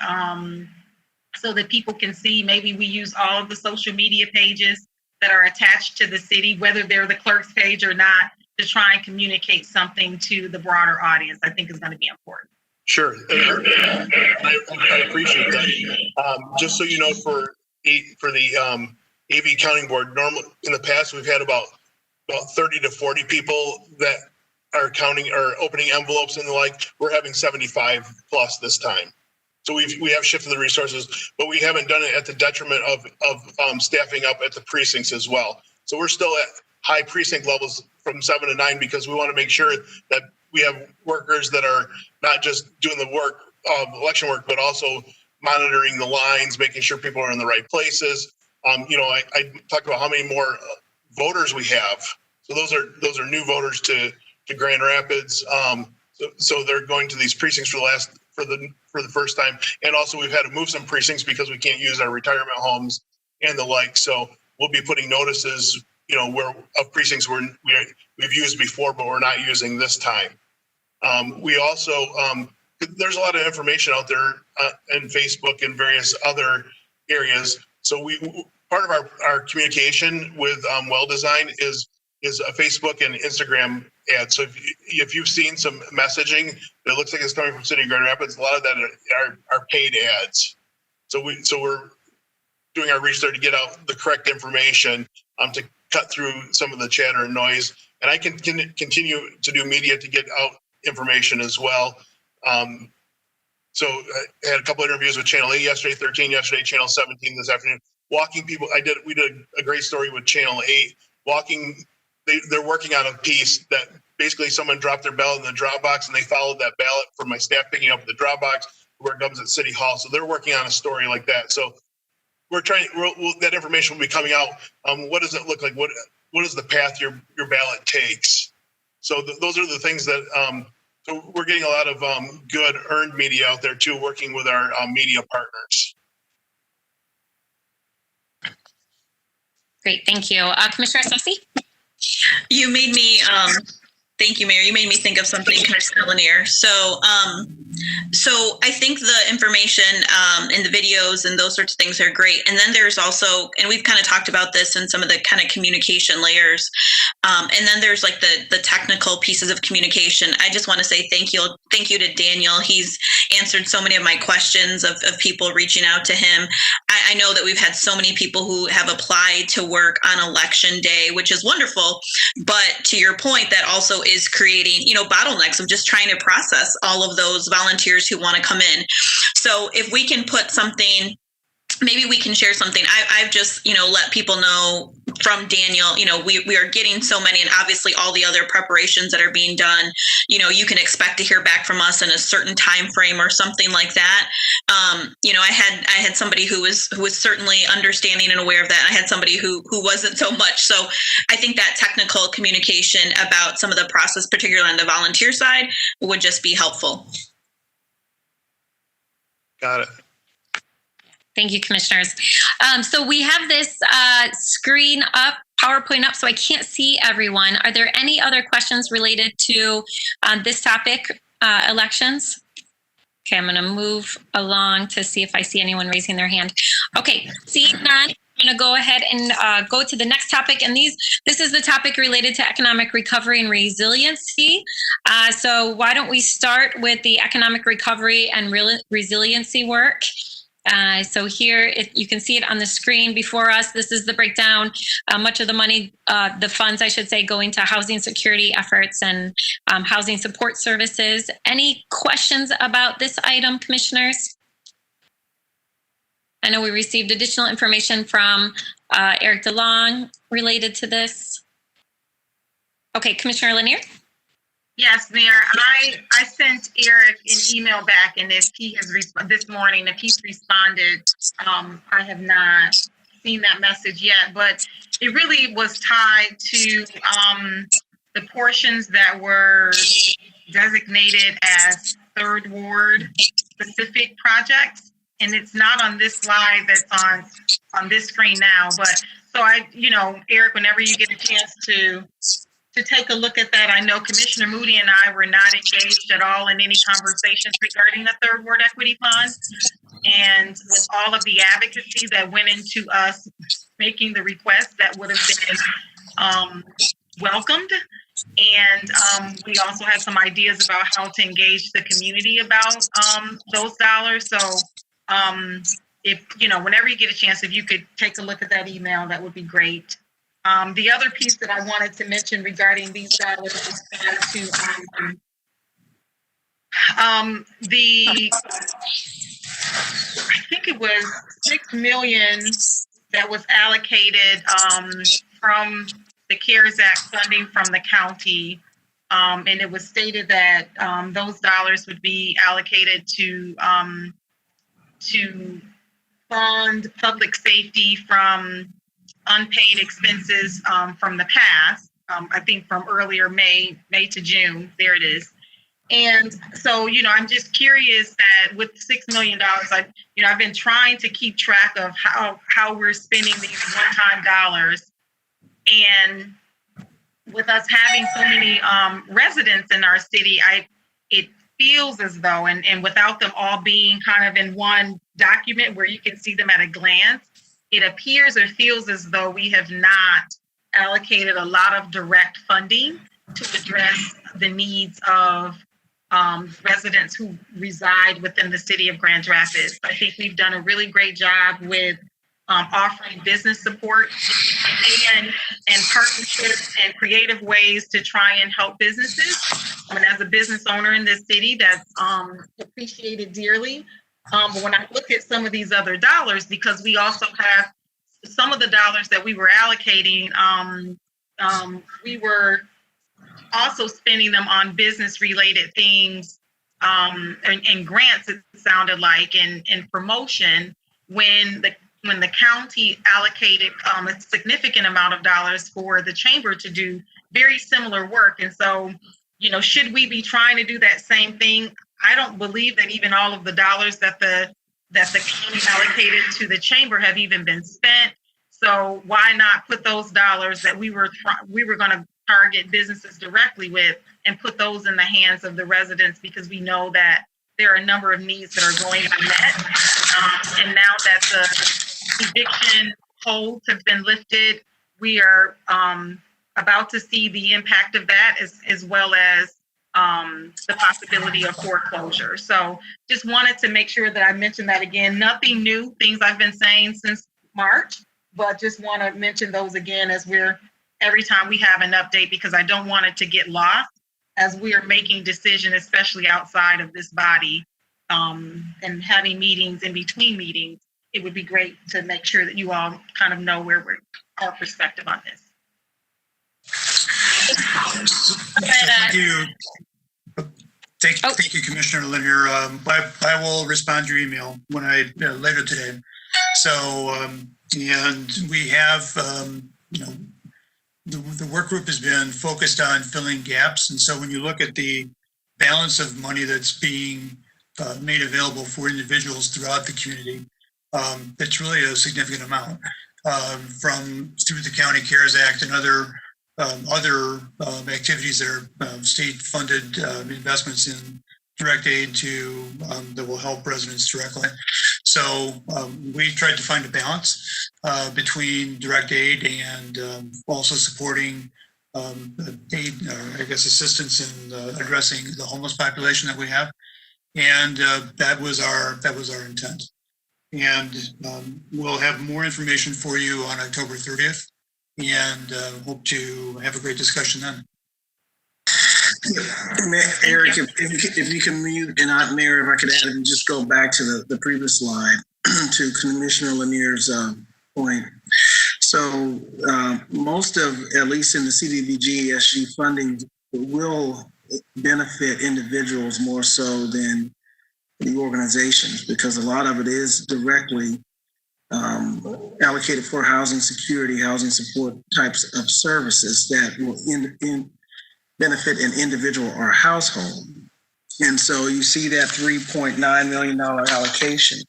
so that people can see, maybe we use all of the social media pages that are attached to the city, whether they're the clerk's page or not, to try and communicate something to the broader audience, I think is going to be important. Sure. I appreciate that. Just so you know, for the AV Counting Board, normally in the past, we've had about 30 to 40 people that are counting or opening envelopes and the like. We're having 75 plus this time. So we have shifted the resources, but we haven't done it at the detriment of staffing up at the precincts as well. So we're still at high precinct levels from 7 to 9 because we want to make sure that we have workers that are not just doing the work of election work, but also monitoring the lines, making sure people are in the right places. I talked about how many more voters we have. So those are new voters to Grand Rapids. So they're going to these precincts for the first time. And also we've had to move some precincts because we can't use our retirement homes and the like. So we'll be putting notices, where of precincts we've used before, but we're not using this time. We also, there's a lot of information out there in Facebook and various other areas. So part of our communication with Well Design is a Facebook and Instagram ad. So if you've seen some messaging that looks like it's coming from City of Grand Rapids, a lot of that are paid ads. So we're doing our research to get out the correct information to cut through some of the chatter and noise. And I can continue to do media to get out information as well. So I had a couple of interviews with Channel 8 yesterday, 13 yesterday, Channel 17 this afternoon. Walking people, we did a great story with Channel 8. They're working on a piece that basically someone dropped their ballot in the drop box and they followed that ballot for my staff picking up the drop box where it comes at City Hall. So they're working on a story like that. So that information will be coming out. What does it look like? What is the path your ballot takes? So those are the things that, so we're getting a lot of good earned media out there too, working with our media partners. Great, thank you. Commissioner Isasi? You made me, thank you, Mayor. You made me think of something, Commissioner Lanier. So I think the information in the videos and those sorts of things are great. And then there's also, and we've kind of talked about this in some of the kind of communication layers. And then there's like the technical pieces of communication. I just want to say thank you to Daniel. He's answered so many of my questions of people reaching out to him. I know that we've had so many people who have applied to work on election day, which is wonderful. But to your point, that also is creating, bottlenecks of just trying to process all of those volunteers who want to come in. So if we can put something, maybe we can share something. I've just, let people know from Daniel, we are getting so many, and obviously all the other preparations that are being done, you can expect to hear back from us in a certain time frame or something like that. I had somebody who was certainly understanding and aware of that. I had somebody who wasn't so much. So I think that technical communication about some of the process, particularly on the volunteer side, would just be helpful. Got it. Thank you, commissioners. So we have this screen up, PowerPoint up, so I can't see everyone. Are there any other questions related to this topic, elections? Okay, I'm going to move along to see if I see anyone raising their hand. Okay, seeing none, I'm going to go ahead and go to the next topic. And this is the topic related to economic recovery and resiliency. So why don't we start with the economic recovery and resiliency work? So here, you can see it on the screen before us. This is the breakdown. Much of the money, the funds, I should say, going to housing security efforts and housing support services. Any questions about this item, commissioners? I know we received additional information from Eric DeLong related to this. Okay, Commissioner Lanier? Yes, Mayor, I sent Eric an email back, and if he has this morning, if he's responded, I have not seen that message yet, but it really was tied to the portions that were designated as third ward specific projects, and it's not on this slide that's on this screen now, but so Eric, whenever you get a chance to take a look at that. I know Commissioner Moody and I were not engaged at all in any conversations regarding the Third Ward Equity Fund. And with all of the advocacy that went into us making the request, that would have been welcomed. And we also had some ideas about how to engage the community about those dollars. So if, whenever you get a chance, if you could take a look at that email, that would be great. The other piece that I wanted to mention regarding these dollars is to I think it was $6 million that was allocated from the CARES Act funding from the county, and it was stated that those dollars would be allocated to fund public safety from unpaid expenses from the past, I think from earlier May to June, there it is. And so, I'm just curious that with $6 million, I've been trying to keep track of how we're spending these one-time dollars. And with us having so many residents in our city, it feels as though, and without them all being kind of in one document where you can see them at a glance, it appears or feels as though we have not allocated a lot of direct funding to address the needs of residents who reside within the city of Grand Rapids. I think we've done a really great job with offering business support and partnerships and creative ways to try and help businesses. And as a business owner in this city, that's appreciated dearly. But when I look at some of these other dollars, because we also have some of the dollars that we were allocating, we were also spending them on business related things and grants, it sounded like, and promotion when the county allocated a significant amount of dollars for the chamber to do very similar work. And so, should we be trying to do that same thing? I don't believe that even all of the dollars that the county allocated to the chamber have even been spent. So why not put those dollars that we were going to target businesses directly with and put those in the hands of the residents, because we know that there are a number of needs that are going unmet. And now that the eviction holds have been lifted, we are about to see the impact of that as well as the possibility of foreclosure. So just wanted to make sure that I mentioned that again. Nothing new, things I've been saying since March, but just want to mention those again as every time we have an update, because I don't want it to get lost as we are making decisions, especially outside of this body, and having meetings in between meetings. it would be great to make sure that you all kind of know where our perspective on this. Thank you. Thank you, Commissioner Lanier. I will respond to your email when later today. So, and we have, the work group has been focused on filling gaps. And so when you look at the balance of money that's being made available for individuals throughout the community, it's really a significant amount from through the County CARES Act and other activities that are state-funded investments in direct aid to that will help residents directly. So we tried to find a balance between direct aid and also supporting aid, I guess, assistance in addressing the homeless population that we have, and that was our intent. And we'll have more information for you on October 30th. And hope to have a great discussion then. Eric, if you can mute, and Mayor, if I could add and just go back to the previous slide to Commissioner Lanier's point. So most of, at least in the CDBG ESG funding, will benefit individuals more so than the organizations, because a lot of it is directly allocated for housing security, housing support types of services that will benefit an individual or household. And so you see that $3.9 million allocation.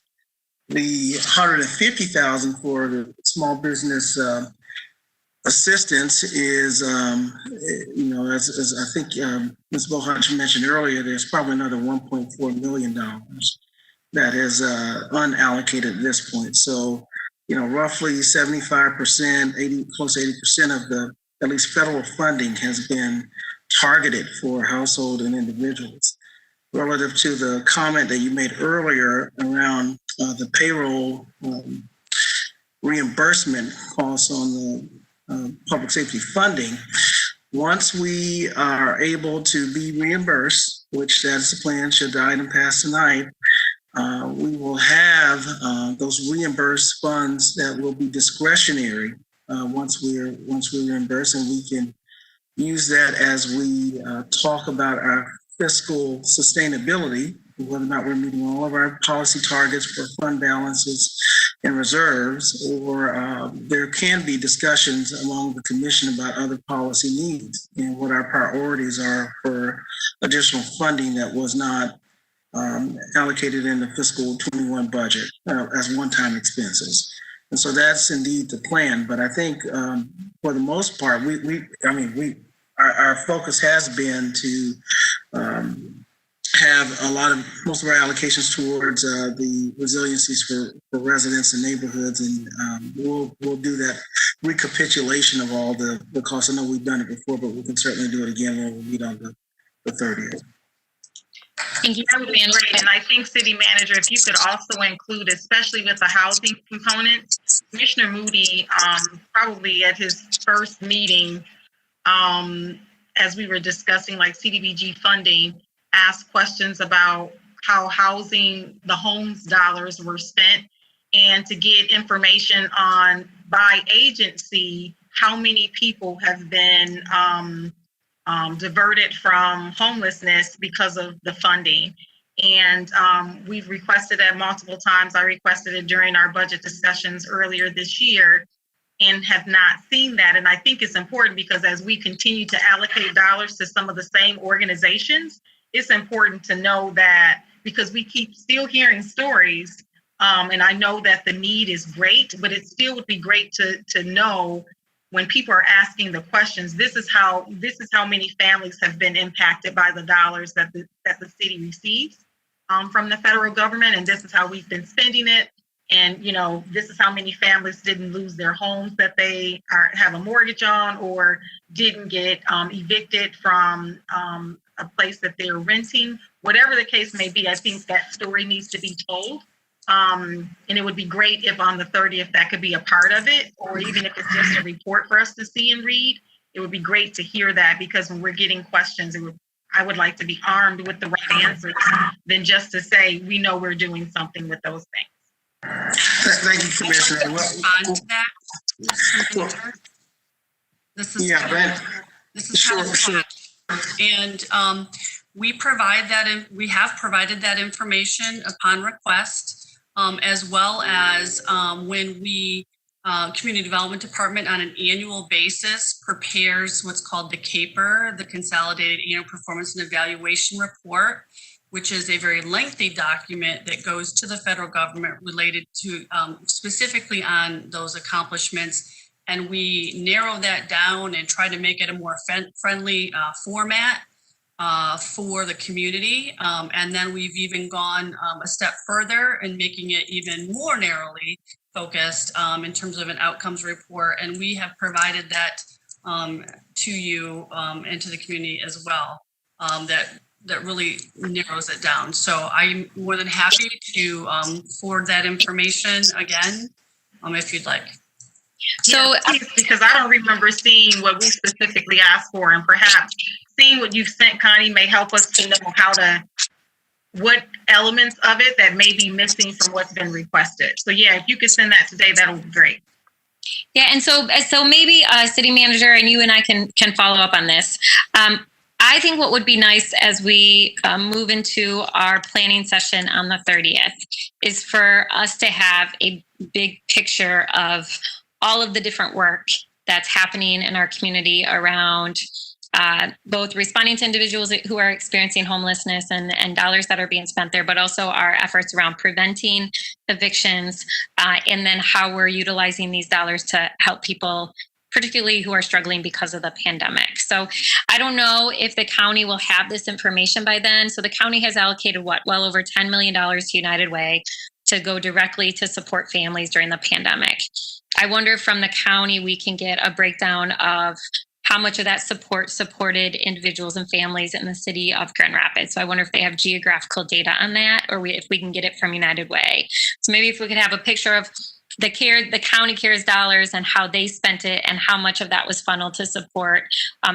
The $150,000 for the small business assistance is, as I think Ms. Bohunch mentioned earlier, there's probably another $1.4 million that is unallocated at this point. So, roughly 75%, close to 80% of the, at least federal funding has been targeted for household and individuals. Relative to the comment that you made earlier around the payroll reimbursement costs on the public safety funding, once we are able to be reimbursed, which that's the plan should the item pass tonight, we will have those reimbursed funds that will be discretionary once we're reimbursed, and we can use that as we talk about our fiscal sustainability, whether or not we're meeting all of our policy targets for fund balances and reserves, or there can be discussions among the commission about other policy needs and what our priorities are for additional funding that was not allocated in the fiscal 21 budget as one-time expenses. And so that's indeed the plan. But I think for the most part, our focus has been to have most of our allocations towards the resiliencies for residents and neighborhoods, and we'll do that recapitulation of all the costs. I know we've done it before, but we can certainly do it again when we meet on the 30th. Thank you. That would be great. And I think, City Manager, if you could also include, especially with the housing component, Commissioner Moody, probably at his first meeting, as we were discussing like CDBG funding, asked questions about how housing, the homes dollars were spent, and to get information on by agency, how many people have been diverted from homelessness because of the funding. And we've requested that multiple times. I requested it during our budget discussions earlier this year and have not seen that. And I think it's important because as we continue to allocate dollars to some of the same organizations, it's important to know that, because we keep still hearing stories, and I know that the need is great, but it still would be great to know when people are asking the questions, this is how many families have been impacted by the dollars that the city receives from the federal government, and this is how we've been spending it. And this is how many families didn't lose their homes that they have a mortgage on, or didn't get evicted from a place that they're renting. Whatever the case may be, I think that story needs to be told. And it would be great if on the 30th that could be a part of it, or even if it's just a report for us to see and read. It would be great to hear that, because when we're getting questions, I would like to be armed with the right answers than just to say we know we're doing something with those things. Thank you, Commissioner. Respond to that, Mr. Manager? This is Sure. And we have provided that information upon request, as well as when we Community Development Department on an annual basis prepares what's called the CAPER, the Consolidated Annual Performance and Evaluation Report, which is a very lengthy document that goes to the federal government related to specifically on those accomplishments. And we narrow that down and try to make it a more friendly format for the community. And then we've even gone a step further in making it even more narrowly focused in terms of an outcomes report. And we have provided that to you and to the community as well. That really narrows it down. So I'm more than happy to forward that information again, if you'd like. So, because I don't remember seeing what we specifically asked for, and perhaps seeing what you've sent, Connie, may help us to know what elements of it that may be missing from what's been requested. So yeah, if you could send that today, that'll be great. Yeah, and so maybe City Manager and you and I can follow up on this. I think what would be nice as we move into our planning session on the 30th is for us to have a big picture of all of the different work that's happening in our community around both responding to individuals who are experiencing homelessness and dollars that are being spent there, but also our efforts around preventing evictions, and then how we're utilizing these dollars to help people, particularly who are struggling because of the pandemic. So I don't know if the county will have this information by then. So the county has allocated well over $10 million to United Way to go directly to support families during the pandemic. I wonder if from the county we can get a breakdown of how much of that support supported individuals and families in the city of Grand Rapids. So I wonder if they have geographical data on that, or if we can get it from United Way. So maybe if we could have a picture of the county CARES dollars and how they spent it and how much of that was funneled to support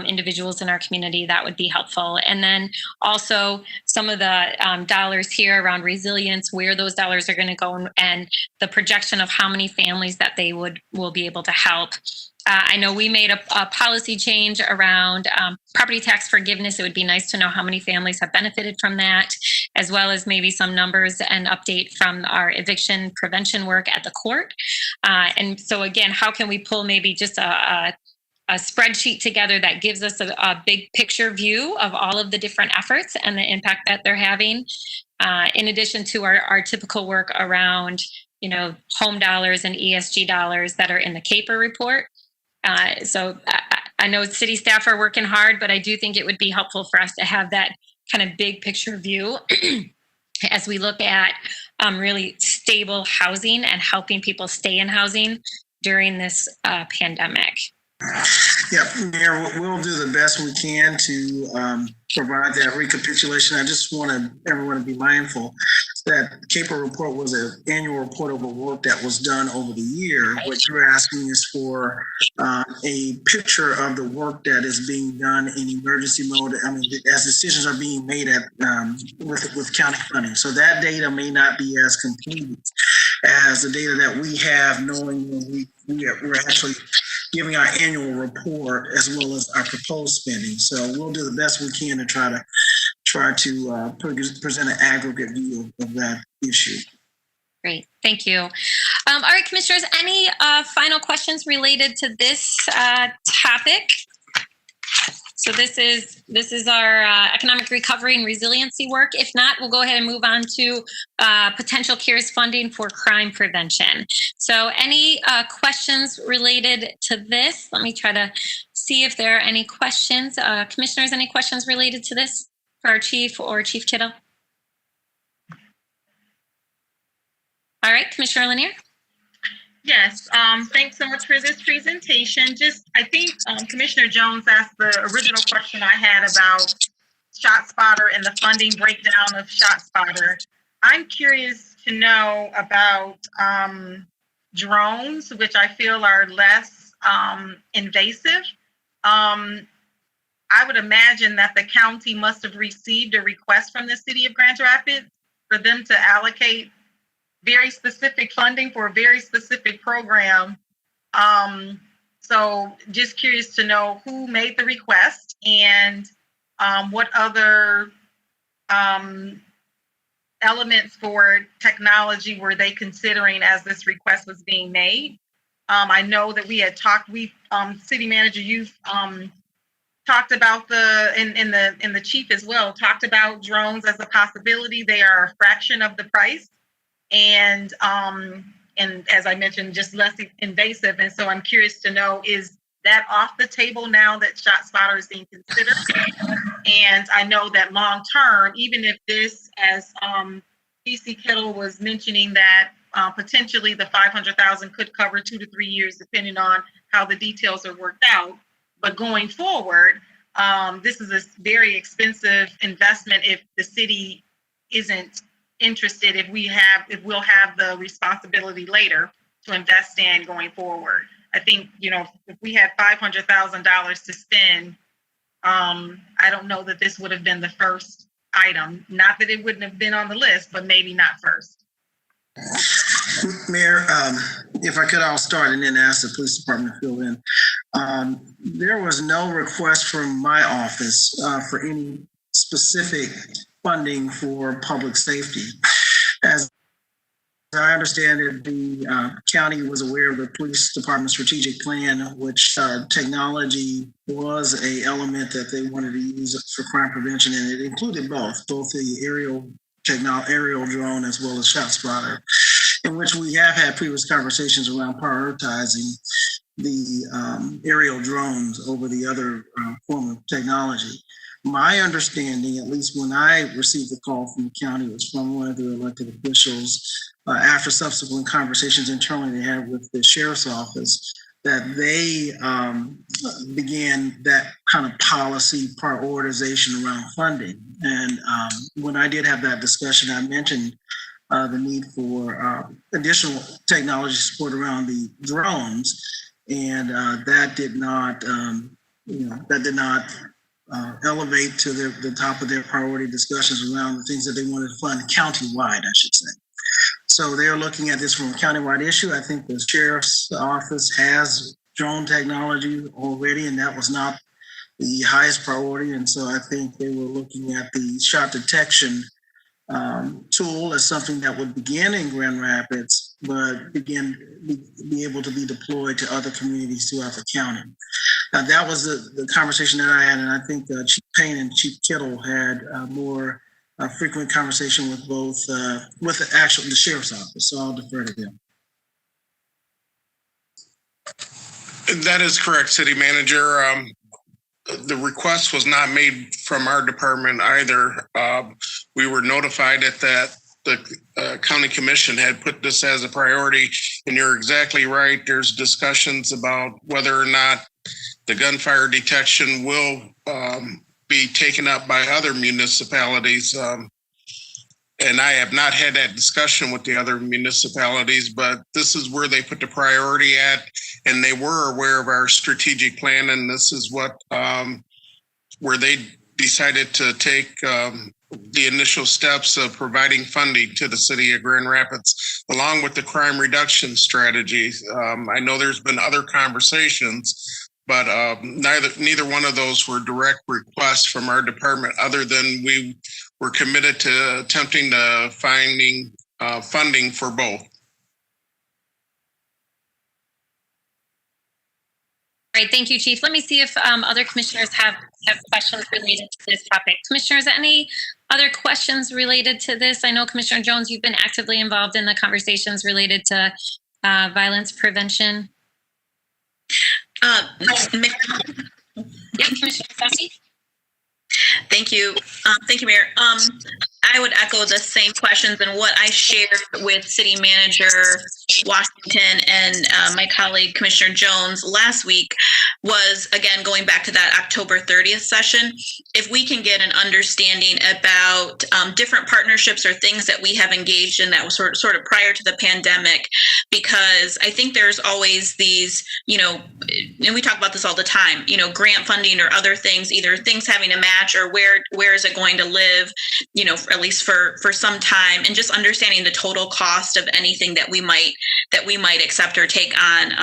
individuals in our community, that would be helpful. And then also some of the dollars here around resilience, where those dollars are going to go, and the projection of how many families that they will be able to help. I know we made a policy change around property tax forgiveness. It would be nice to know how many families have benefited from that, as well as maybe some numbers and update from our eviction prevention work at the court. And so again, how can we pull maybe just a spreadsheet together that gives us a big picture view of all of the different efforts and the impact that they're having, in addition to our typical work around, home dollars and ESG dollars that are in the CAPER report. So I know city staff are working hard, but I do think it would be helpful for us to have that kind of big picture view as we look at really stable housing and helping people stay in housing during this pandemic. Yeah, Mayor, we'll do the best we can to provide that recapitulation. I just want everyone to be mindful that CAPER report was an annual report of work that was done over the year. What you're asking is for a picture of the work that is being done in emergency mode. I mean, as decisions are being made with county funding. So that data may not be as complete as the data that we have, knowing when we're actually giving our annual report as well as our proposed spending. So we'll do the best we can to try to present an aggregate view of that issue. Great, thank you. All right, Commissioners, any final questions related to this topic? So this is our economic recovery and resiliency work. If not, we'll go ahead and move on to potential CARES funding for crime prevention. So any questions related to this? Let me try to see if there are any questions. Commissioners, any questions related to this for our chief or Chief Kittle? All right, Commissioner Lanier. Yes, thanks so much for this presentation. I think Commissioner Jones asked the original question I had about ShotSpotter and the funding breakdown of ShotSpotter. I'm curious to know about drones, which I feel are less invasive. I would imagine that the county must have received a request from the city of Grand Rapids for them to allocate very specific funding for a very specific program. So just curious to know who made the request and what other elements for technology were they considering as this request was being made. I know that we had talked, city manager, you've talked about and the chief as well, talked about drones as a possibility. They are a fraction of the price. And as I mentioned, just less invasive. And so I'm curious to know, is that off the table now that ShotSpotter is being considered? And I know that long term, even if this, as DC Kittle was mentioning, that potentially the $500,000 could cover 2 to 3 years, depending on how the details are worked out. But going forward, this is a very expensive investment if the city isn't interested, if we'll have the responsibility later to invest in going forward. I think, if we had $500,000 to spend, I don't know that this would have been the first item. Not that it wouldn't have been on the list, but maybe not first. Mayor, if I could, I'll start and then ask the police department to fill in. There was no request from my office for any specific funding for public safety. As I understand it, the county was aware of the police department strategic plan, which technology was an element that they wanted to use for crime prevention, and it included both the aerial drone as well as ShotSpotter, in which we have had previous conversations around prioritizing the aerial drones over the other form of technology. My understanding, at least when I received the call from the county, was from one of the elected officials after subsequent conversations internally they had with the sheriff's office, that they began that kind of policy prioritization around funding. And when I did have that discussion, I mentioned the need for additional technology support around the drones, and that did not elevate to the top of their priority discussions around the things that they wanted to fund countywide, I should say. So they're looking at this from a countywide issue. I think the sheriff's office has drone technology already, and that was not the highest priority. And so I think they were looking at the shot detection tool as something that would begin in Grand Rapids, but be able to be deployed to other communities throughout the county. That was the conversation that I had, and I think Chief Payne and Chief Kittle had more frequent conversation with both, with the sheriff's office. So I'll defer to them. That is correct, City Manager. The request was not made from our department either. We were notified that the county commission had put this as a priority, and you're exactly right. There's discussions about whether or not the gunfire detection will be taken up by other municipalities. And I have not had that discussion with the other municipalities, but this is where they put the priority at, and they were aware of our strategic plan, and this is what where they decided to take the initial steps of providing funding to the city of Grand Rapids, along with the crime reduction strategy. I know there's been other conversations, but neither one of those were direct requests from our department, other than we were committed to attempting to finding funding for both. All right, thank you, Chief. Let me see if other commissioners have questions related to this topic. Commissioners, any other questions related to this? I know, Commissioner Jones, you've been actively involved in the conversations related to violence prevention. Yeah, Commissioner Sassy. Thank you. Thank you, Mayor. I would echo the same questions, and what I shared with City Manager Washington and my colleague Commissioner Jones last week was, again, going back to that October 30th session. If we can get an understanding about different partnerships or things that we have engaged in that was sort of prior to the pandemic, because I think there's always these, and we talk about this all the time, grant funding or other things, either things having a match or where is it going to live, at least for some time, and just understanding the total cost of anything that we might accept or take on.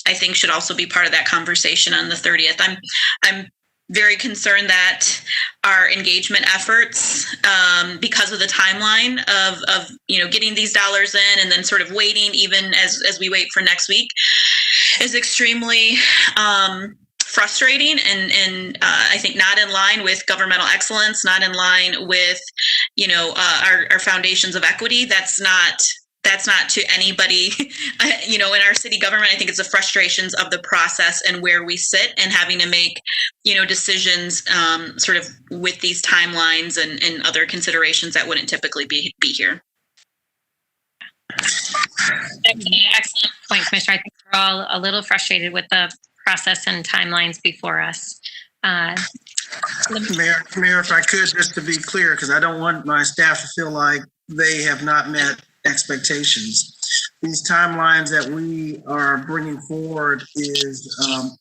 I think should also be part of that conversation on the 30th. I'm very concerned that our engagement efforts, because of the timeline of getting these dollars in and then sort of waiting even as we wait for next week, is extremely frustrating and I think not in line with governmental excellence, not in line with our foundations of equity. That's not to anybody, in our city government. I think it's the frustrations of the process and where we sit and having to make, decisions sort of with these timelines and other considerations that wouldn't typically be here. Excellent point, Commissioner. I think we're all a little frustrated with the process and timelines before us. Mayor, if I could, just to be clear, because I don't want my staff to feel like they have not met expectations. These timelines that we are bringing forward is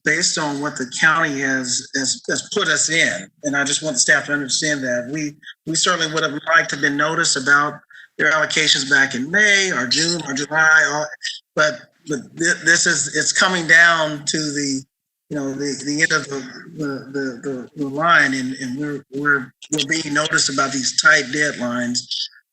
based on what the county has put us in, and I just want the staff to understand that we certainly would have liked to have been noticed about their allocations back in May or June or July, but it's coming down to the end of the line, and we're being noticed about these tight deadlines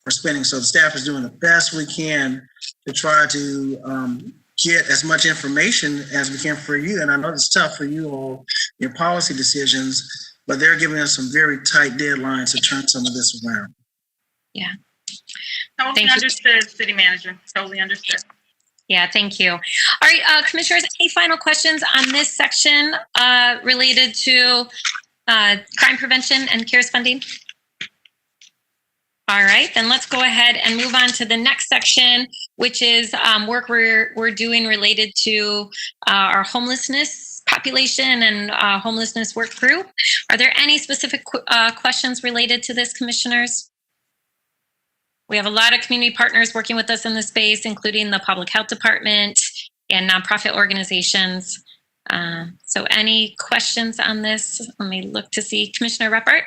for spending. So the staff is doing the best we can to try to get as much information as we can for you. And I know it's tough for you all, your policy decisions, but they're giving us some very tight deadlines to turn some of this around. Yeah. Totally understood, City Manager. Totally understood. Yeah, thank you. All right, Commissioners, any final questions on this section related to crime prevention and CARES funding? All right, then let's go ahead and move on to the next section, which is work we're doing related to our homelessness population and homelessness work group. Are there any specific questions related to this, Commissioners? We have a lot of community partners working with us in this space, including the Public Health Department and nonprofit organizations. So any questions on this? Let me look to see. Commissioner Reppert?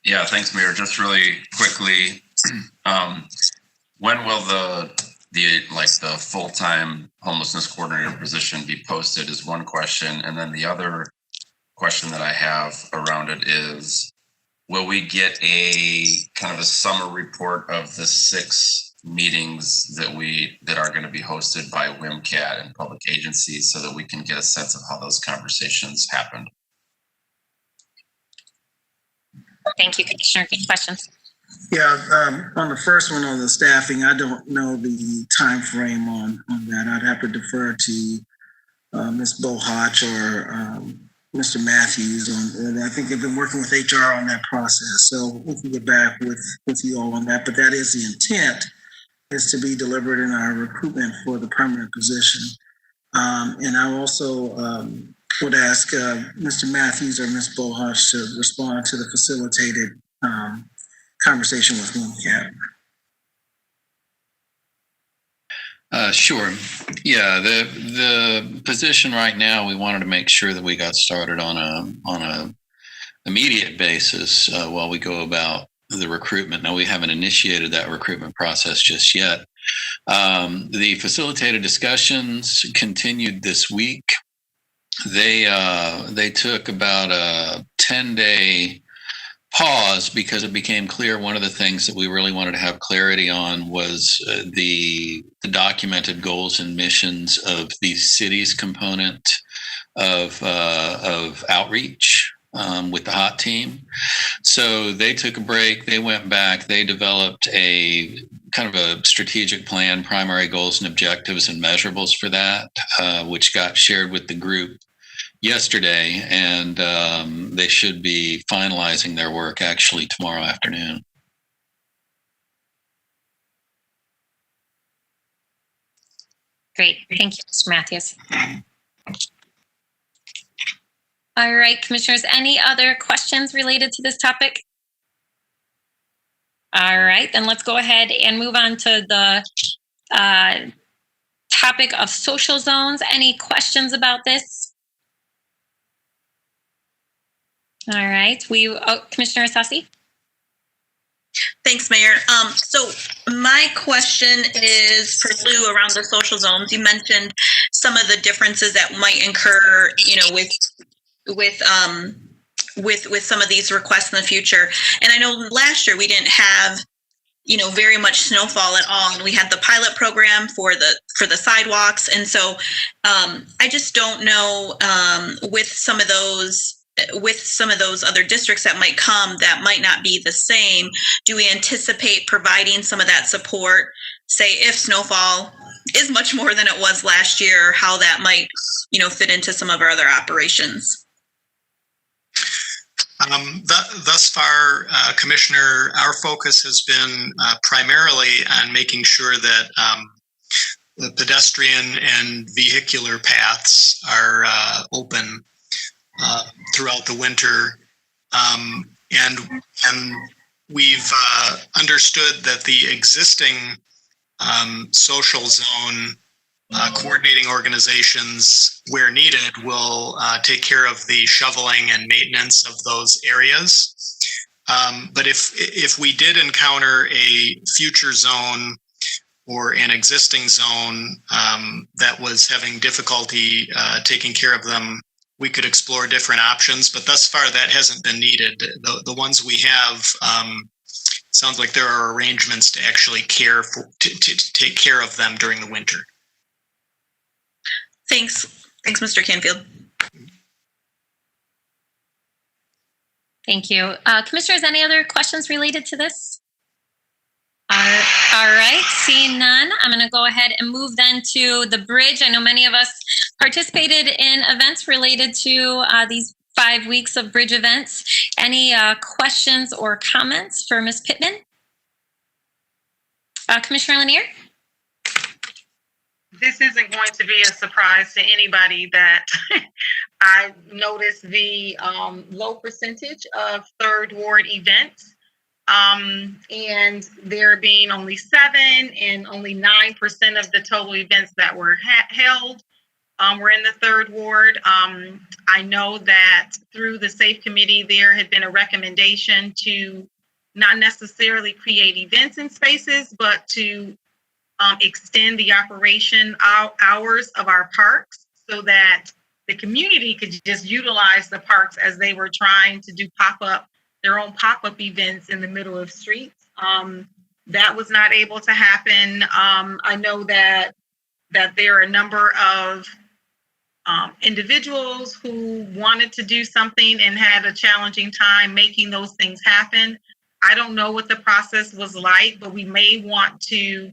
Yeah, thanks, Mayor. Just really quickly, when will the full-time homelessness coordinator position be posted is one question. And then the other question that I have around it is, will we get a kind of a summary report of the 6 meetings that are going to be hosted by WMCAT and public agencies so that we can get a sense of how those conversations happened? Thank you, Commissioner. Good questions. Yeah, on the first one on the staffing, I don't know the time frame on that. I'd have to defer to Ms. Bohach or Mr. Matthews. And I think they've been working with HR on that process. So we can get back with you all on that. But that is the intent, is to be delivered in our recruitment for the permanent position. And I also would ask Mr. Matthews or Ms. Bohach to respond to the facilitated conversation with WMCAT. Sure. Yeah, the position right now, we wanted to make sure that we got started on a immediate basis while we go about the recruitment. Now, we haven't initiated that recruitment process just yet. The facilitated discussions continued this week. They took about a 10-day pause because it became clear one of the things that we really wanted to have clarity on was the documented goals and missions of the city's component of outreach with the HOT team. So they took a break, they went back, they developed a kind of a strategic plan, primary goals and objectives and measurables for that, which got shared with the group yesterday, and they should be finalizing their work actually tomorrow afternoon. Great. Thank you, Mr. Matthews. All right, Commissioners, any other questions related to this topic? All right, then let's go ahead and move on to the topic of social zones. Any questions about this? All right, Commissioner Sassi? Thanks, Mayor. So my question is for Lou around the social zones. You mentioned some of the differences that might incur, with some of these requests in the future. And I know last year we didn't have, very much snowfall at all, and we had the pilot program for the sidewalks. And so I just don't know, with some of those other districts that might come that might not be the same, do we anticipate providing some of that support, say if snowfall is much more than it was last year, how that might, fit into some of our other operations? Thus far, Commissioner, our focus has been primarily on making sure that the pedestrian and vehicular paths are open throughout the winter, and we've understood that the existing social zone coordinating organizations, where needed, will take care of the shoveling and maintenance of those areas. But if we did encounter a future zone or an existing zone that was having difficulty taking care of them, we could explore different options. But thus far, that hasn't been needed. The ones we have, sounds like there are arrangements to actually to take care of them during the winter. Thanks, Mr. Canfield. Thank you. Commissioners, any other questions related to this? All right, seeing none, I'm going to go ahead and move then to the bridge. I know many of us participated in events related to these 5 weeks of bridge events. Any questions or comments for Ms. Pittman? Commissioner Lanier? This isn't going to be a surprise to anybody that I noticed the low percentage of third ward events, and there being only 7 and only 9% of the total events that were held were in the third ward. I know that through the SAFE committee, there had been a recommendation to not necessarily create events in spaces, but to extend the operation hours of our parks so that the community could just utilize the parks as they were trying to do their own pop-up events in the middle of streets. That was not able to happen. I know that there are a number of individuals who wanted to do something and had a challenging time making those things happen. I don't know what the process was like, but we may want to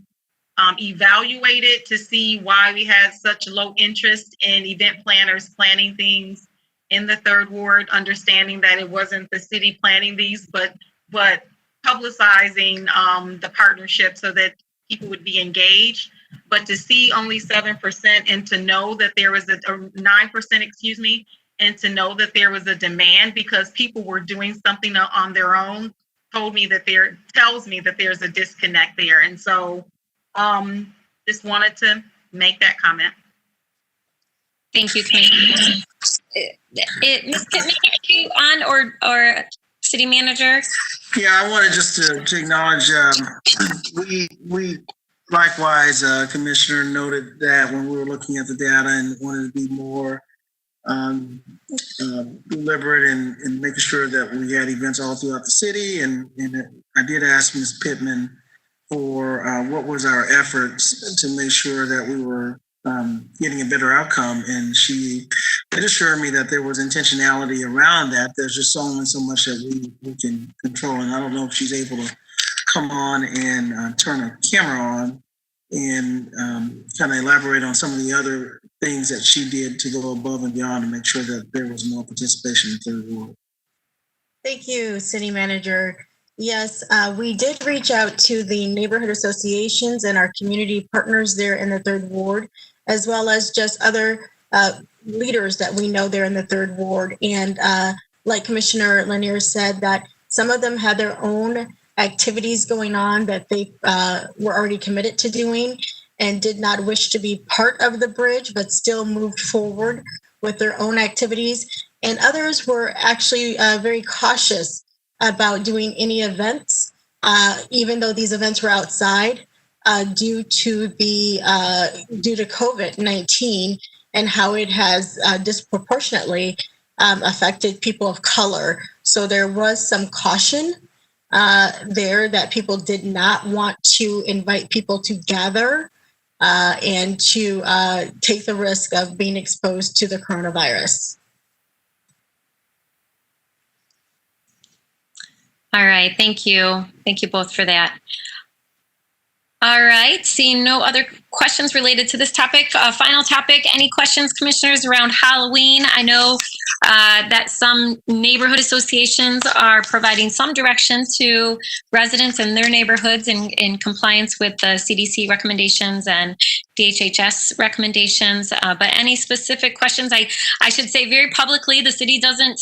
evaluate it to see why we had such low interest in event planners planning things in the third ward, understanding that it wasn't the city planning these, but publicizing the partnership so that people would be engaged. But to see only 7% and to know that there was 9%, and to know that there was a demand because people were doing something on their own, tells me that there's a disconnect there. And so just wanted to make that comment. Thank you, Commissioner. Ms. Pittman, are you on or City Manager? Yeah, I wanted just to acknowledge we likewise, Commissioner, noted that when we were looking at the data and wanted to be more deliberate in making sure that we had events all throughout the city. And I did ask Ms. Pittman for what was our efforts to make sure that we were getting a better outcome. And she did assure me that there was intentionality around that. There's just only so much that we can control. And I don't know if she's able to come on and turn a camera on and kind of elaborate on some of the other things that she did to go above and beyond to make sure that there was more participation in third ward. Thank you, City Manager. Yes, we did reach out to the neighborhood associations and our community partners there in the third ward, as well as just other leaders that we know there in the third ward. And like Commissioner Lanier said, that some of them had their own activities going on that they were already committed to doing and did not wish to be part of the bridge, but still moved forward with their own activities. And others were actually very cautious about doing any events even though these events were outside, due to COVID-19 and how it has disproportionately affected people of color. So there was some caution there that people did not want to invite people to gather and to take the risk of being exposed to the coronavirus. All right, thank you. Thank you both for that. All right, seeing no other questions related to this topic. Final topic, any questions, commissioners, around Halloween? I know that some neighborhood associations are providing some direction to residents in their neighborhoods in compliance with the CDC recommendations and DHHS recommendations. But any specific questions? I should say very publicly, the city doesn't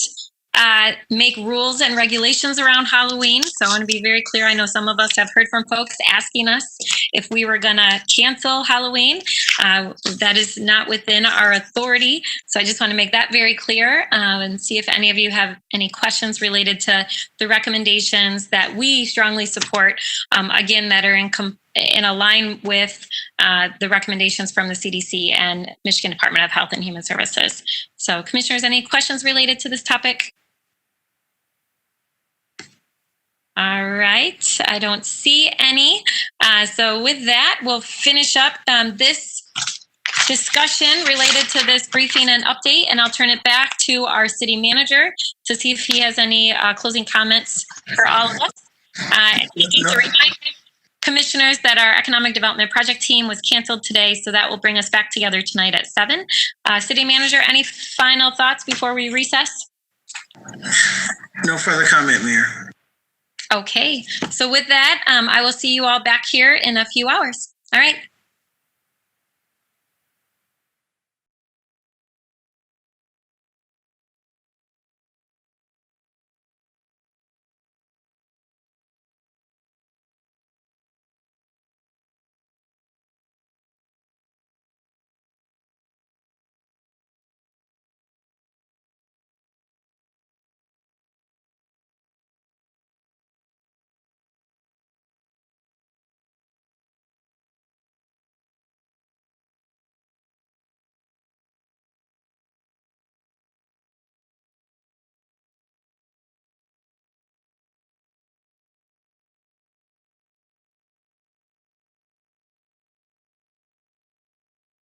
make rules and regulations around Halloween. So I want to be very clear. I know some of us have heard from folks asking us if we were going to cancel Halloween. That is not within our authority. So I just want to make that very clear and see if any of you have any questions related to the recommendations that we strongly support, again, that are in align with the recommendations from the CDC and Michigan Department of Health and Human Services. So commissioners, any questions related to this topic? All right, I don't see any. So with that, we'll finish up this discussion related to this briefing and update, and I'll turn it back to our city manager to see if he has any closing comments for all of us. I need to remind commissioners that our economic development project team was canceled today, so that will bring us back together tonight at 7. City manager, any final thoughts before we recess? No further comment, Mayor. Okay, so with that, I will see you all back here in a few hours. All right,